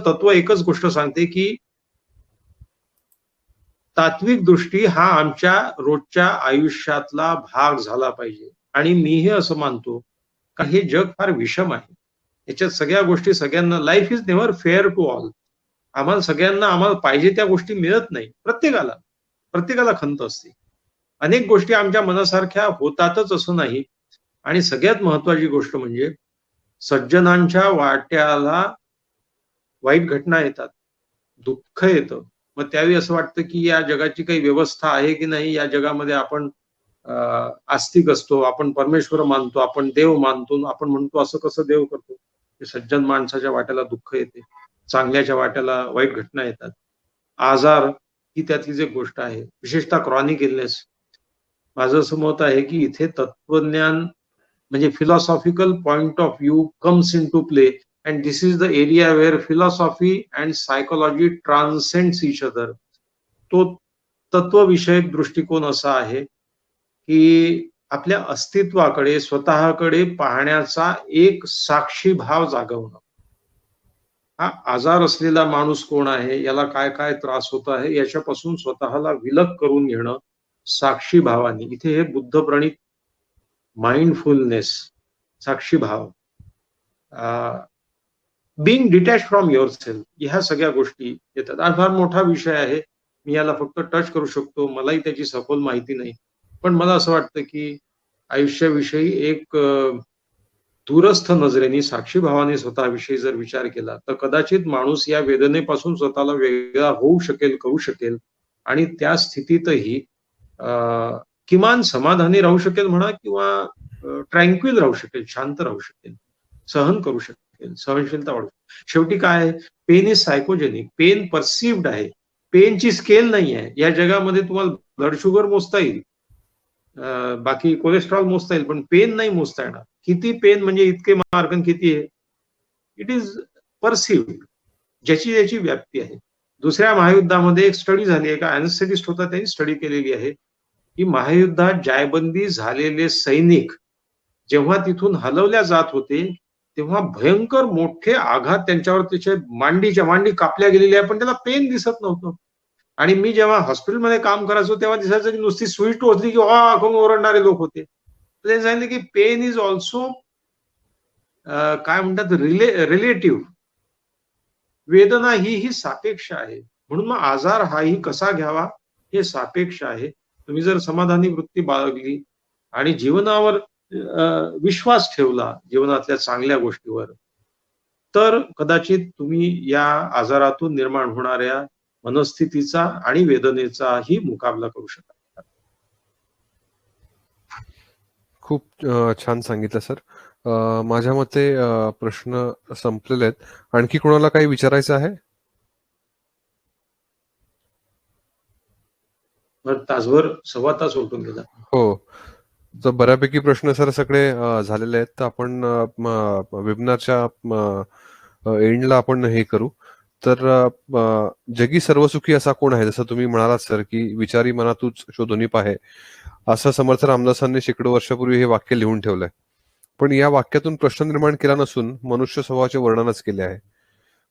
तत्व एकच गोष्ट सांगते की तात्विक दृष्टी हा आमच्या रोजच्या आयुष्यातला भाग झाला पाहिजे. आणि मीही असं मानतो का हे जग फार विषम आहे. याच्यात सगळ्या गोष्टी सगळ्यांना, life is never fair to all. आम्हाला पाहिजे त्या गोष्टी मिळत नाही. प्रत्येकाला खंत असते. अनेक गोष्टी आमच्या मनासारख्या होतातच असं नाही. आणि सगळ्यात महत्वाची गोष्ट म्हणजे सज्जनांच्या वाट्याला वाईट घटना येतात, दुःख येतं. मग त्यावेळी असं वाटतं की या जगाची काही व्यवस्था आहे की नाही, या जगामध्ये आपण आस्तिक असतो, आपण परमेश्वर मानतो, आपण देव मानतो, आपण म्हणतो असं कसं देव करतो. सज्जन माणसाच्या वाट्याला दुःख येते, चांगल्याच्या वाट्याला वाईट घटना येतात. आजार ही त्यातलीच एक गोष्ट आहे, विशेषतः क्रॉनिक इलनेस. माझं असं मत आहे की इथे तत्वज्ञान म्हणजे philosophical point of view comes into play. And this is the area where philosophy and psychology transcends each other. तो तत्वविषयक दृष्टिकोन असा आहे की आपल्या अस्तित्वाकडे, स्वतःकडे पाहण्याचा एक साक्षी भाव जागवणं. हा आजार असलेला माणूस कोण आहे, याला काय काय त्रास होत आहे, याच्यापासून स्वतःला विलग करून घेणं साक्षी भावाने. इथे हे बुद्ध प्रणित माइंडफुलनेस, साक्षी भाव, being detach from your self, ह्या सगळ्या गोष्टी येतात. हा फार मोठा विषय आहे, मी याला फक्त टच करू शकतो, मलाही त्याची सखोल माहिती नाही. पण मला असं वाटतं की आयुष्याविषयी एक दूरस्थ नजरेने, साक्षी भावाने स्वतःविषयी जर विचार केला तर कदाचित माणूस या वेदनेपासून स्वतःला वेगळा होऊ शकेल, करू शकेल. आणि त्या स्थितीतही किमान समाधानी राहू शकेल म्हणा, किंवा ट्रँक्विल राहू शकेल, शांत राहू शकेल, सहन करू शकेल, सहनशीलता वाढू. शेवटी काय आहे, पेन इज सायकोजेनिक, पेन परसिव्ड आहे, पेनची स्केल नाही आहे. या जगामध्ये तुम्हाला ब्लड शुगर मोजता येईल, बाकी कोलेस्ट्रॉल मोजता येईल, पण पेन नाही मोजता येणार. किती पेन म्हणजे इतके मार्क किती आहे, इट इज परसिव्ड, ज्याची ज्याची व्याप्ती आहे. दुसऱ्या महायुद्धामध्ये एक स्टडी झाली आहे, का अॅनेस्थेटिस्ट होता त्यांनी स्टडी केलेली आहे की महायुद्धात जायबंदी झालेले सैनिक जेव्हा तिथून हलवल्या जात होते तेव्हा भयंकर मोठे आघात त्यांच्यावर, त्याच्या मांडी कापल्या गेलेल्या आहे, पण त्याला पेन दिसत नव्हतं. आणि मी जेव्हा हॉस्पिटलमध्ये काम करायचो तेव्हा दिसायचं की नुसती सुई टोचली की करून ओरडणारे लोक होते. तर ते सांगितलं की पेन इज ऑल्सो काय म्हणतात रिलेटिव्ह. वेदना ही सापेक्ष आहे. म्हणून मग आजार हाही कसा घ्यावा हे सापेक्ष आहे. तुम्ही जर समाधानी वृत्ती बाळगली आणि जीवनावर विश्वास ठेवला, जीवनातल्या चांगल्या गोष्टीवर, तर कदाचित तुम्ही या आजारातून निर्माण होणाऱ्या मनस्थितीचा आणि वेदनेचाही मुकाबला करू शकाल. खूप छान सांगितलं सर. माझ्या मते प्रश्न संपलेले आहेत. आणखी कोणाला काही विचारायचं आहे? तासभर सव्वा तास उलटून गेला. हो, तर बऱ्यापैकी प्रश्न सर सगळे झालेले आहेत. तर आपण वेबिनारच्या एंडला आपण हे करू. तर जगी सर्वसुखी असा कोण आहे? जसं तुम्ही म्हणालात सर की विचारी मना तूच शोधून पाहे, असं समर्थ रामदासांनी शेकडो वर्षापूर्वी हे वाक्य लिहून ठेवलंय. पण या वाक्यातून प्रश्न निर्माण केला नसून मनुष्य स्वभावाचे वर्णनच केले आहे.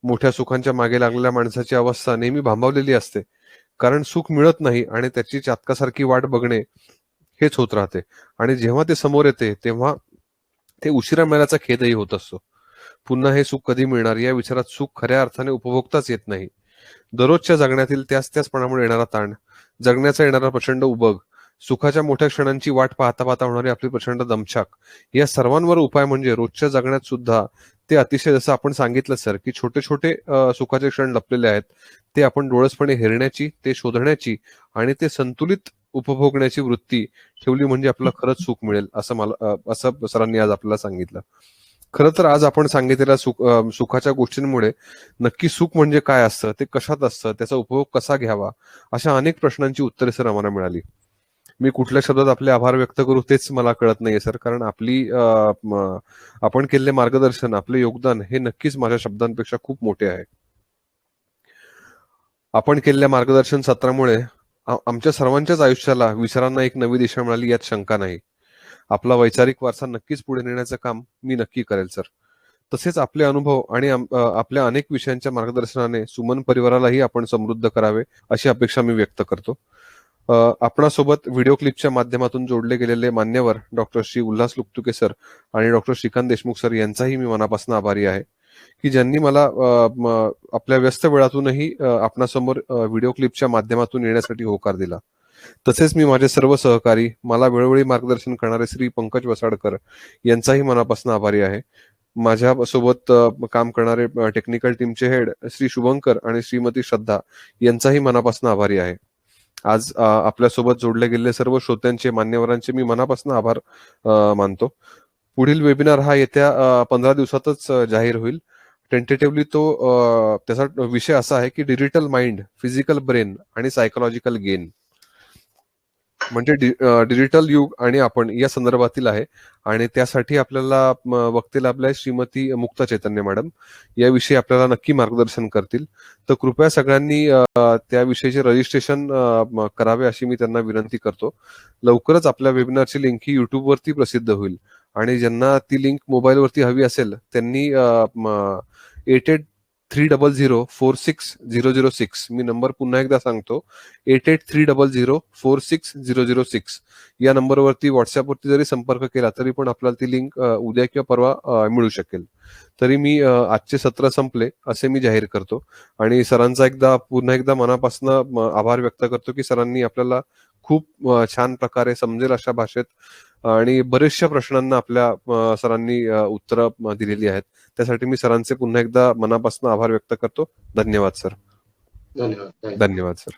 मोठ्या सुखांच्या मागे लागलेल्या माणसाची अवस्था नेहमी भांबावलेली असते, कारण सुख मिळत नाही आणि त्याची चातकासारखी वाट बघणे हेच होत राहते. आणि जेव्हा ते समोर येते तेव्हा ते उशिरा मिळाल्याचा खेदही होत असतो. पुन्हा हे सुख कधी मिळणार या विचारात सुख खऱ्या अर्थाने उपभोगताच येत नाही. दररोजच्या जगण्यातील त्याचपणामुळे येणारा ताण, जगण्याचा येणारा प्रचंड उबग, सुखाच्या मोठ्या क्षणांची वाट पाहता पाहता होणारी आपली प्रचंड दमछाक, या सर्वांवर उपाय म्हणजे रोजच्या जगण्यात सुद्धा ते अतिशय, जसं आपण सांगितलं सर की छोटे छोटे सुखाचे क्षण लपलेले आहेत, ते आपण डोळसपणे हेरण्याची, ते शोधण्याची आणि ते संतुलित उपभोगण्याची वृत्ती ठेवली म्हणजे आपल्याला खरंच सुख मिळेल, असं सरांनी आज आपल्याला सांगितलं. खरं तर आज आपण सांगितलेल्या सुखाच्या गोष्टींमुळे नक्की सुख म्हणजे काय असतं, ते कशात असतं, त्याचा उपभोग कसा घ्यावा, अशा अनेक प्रश्नांची उत्तरे सर आम्हाला मिळाली. मी कुठल्या शब्दात आपले आभार व्यक्त करू तेच मला कळत नाहीये सर, कारण आपण केलेले मार्गदर्शन, आपले योगदान हे नक्कीच माझ्या शब्दांपेक्षा खूप मोठे आहे. आपण केलेल्या मार्गदर्शन सत्रामुळे आमच्या सर्वांच्याच आयुष्याला, विचारांना एक नवी दिशा मिळाली यात शंका नाही. आपला वैचारिक वारसा नक्कीच पुढे नेण्याचं काम मी नक्की करेल सर. तसेच आपले अनुभव आणि आपल्या अनेक विषयांच्या मार्गदर्शनाने सुमन परिवारालाही आपण समृद्ध करावे अशी अपेक्षा मी व्यक्त करतो. आपणासोबत व्हिडिओ क्लिपच्या माध्यमातून जोडले गेलेले मान्यवर डॉक्टर श्री उल्हास लुकतुके सर आणि डॉक्टर श्रीकांत देशमुख सर यांचाही मी मनापासून आभारी आहे की ज्यांनी मला आपल्या व्यस्त वेळातूनही आपणासमोर व्हिडिओ क्लिपच्या माध्यमातून येण्यासाठी होकार दिला. तसेच मी माझे सर्व सहकारी, मला वेळोवेळी मार्गदर्शन करणारे श्री पंकज वसाडकर यांचाही मनापासून आभारी आहे. माझ्या सोबत काम करणारे टेक्निकल टीमचे हेड श्री शुभंकर आणि श्रीमती श्रद्धा यांचाही मनापासून आभारी आहे. आज आपल्यासोबत जोडले गेलेले सर्व श्रोत्यांचे, मान्यवरांचे मी मनापासून आभार मानतो. पुढील वेबिनार हा येत्या 15 दिवसातच जाहीर होईल. टेंटेटिव्हली त्याचा विषय असा आहे की डिजिटल माइंड, फिजिकल ब्रेन आणि सायकोलॉजिकल गेन, म्हणजे डिजिटल युग आणि आपण या संदर्भातील आहे. आणि त्यासाठी आपल्याला वक्ते लाभल्या श्रीमती मुक्ता चैतन्य मॅडम, याविषयी आपल्याला नक्की मार्गदर्शन करतील. तर कृपया सगळ्यांनी त्याविषयीचे रजिस्ट्रेशन करावे अशी मी त्यांना विनंती करतो. लवकरच आपल्या वेबिनारची लिंक ही युट्यूबवरती प्रसिद्ध होईल आणि ज्यांना ती लिंक मोबाईलवरती हवी असेल त्यांनी 8830046006, मी नंबर पुन्हा एकदा सांगतो, 8830046006 या नंबरवरती व्हॉट्सअपवरती जरी संपर्क केला तरी पण आपल्याला ती लिंक उद्या किंवा परवा मिळू शकेल. तरी मी आजचे सत्र संपले असे मी जाहीर करतो आणि सरांचा पुन्हा एकदा मनापासून आभार व्यक्त करतो की सरांनी आपल्याला खूप छान प्रकारे समजेल अशा भाषेत आणि बरेचशा प्रश्नांना आपल्या सरांनी उत्तरं दिलेली आहेत. त्यासाठी मी सरांचे पुन्हा एकदा मनापासून आभार व्यक्त करतो. धन्यवाद सर. धन्यवाद. धन्यवाद सर.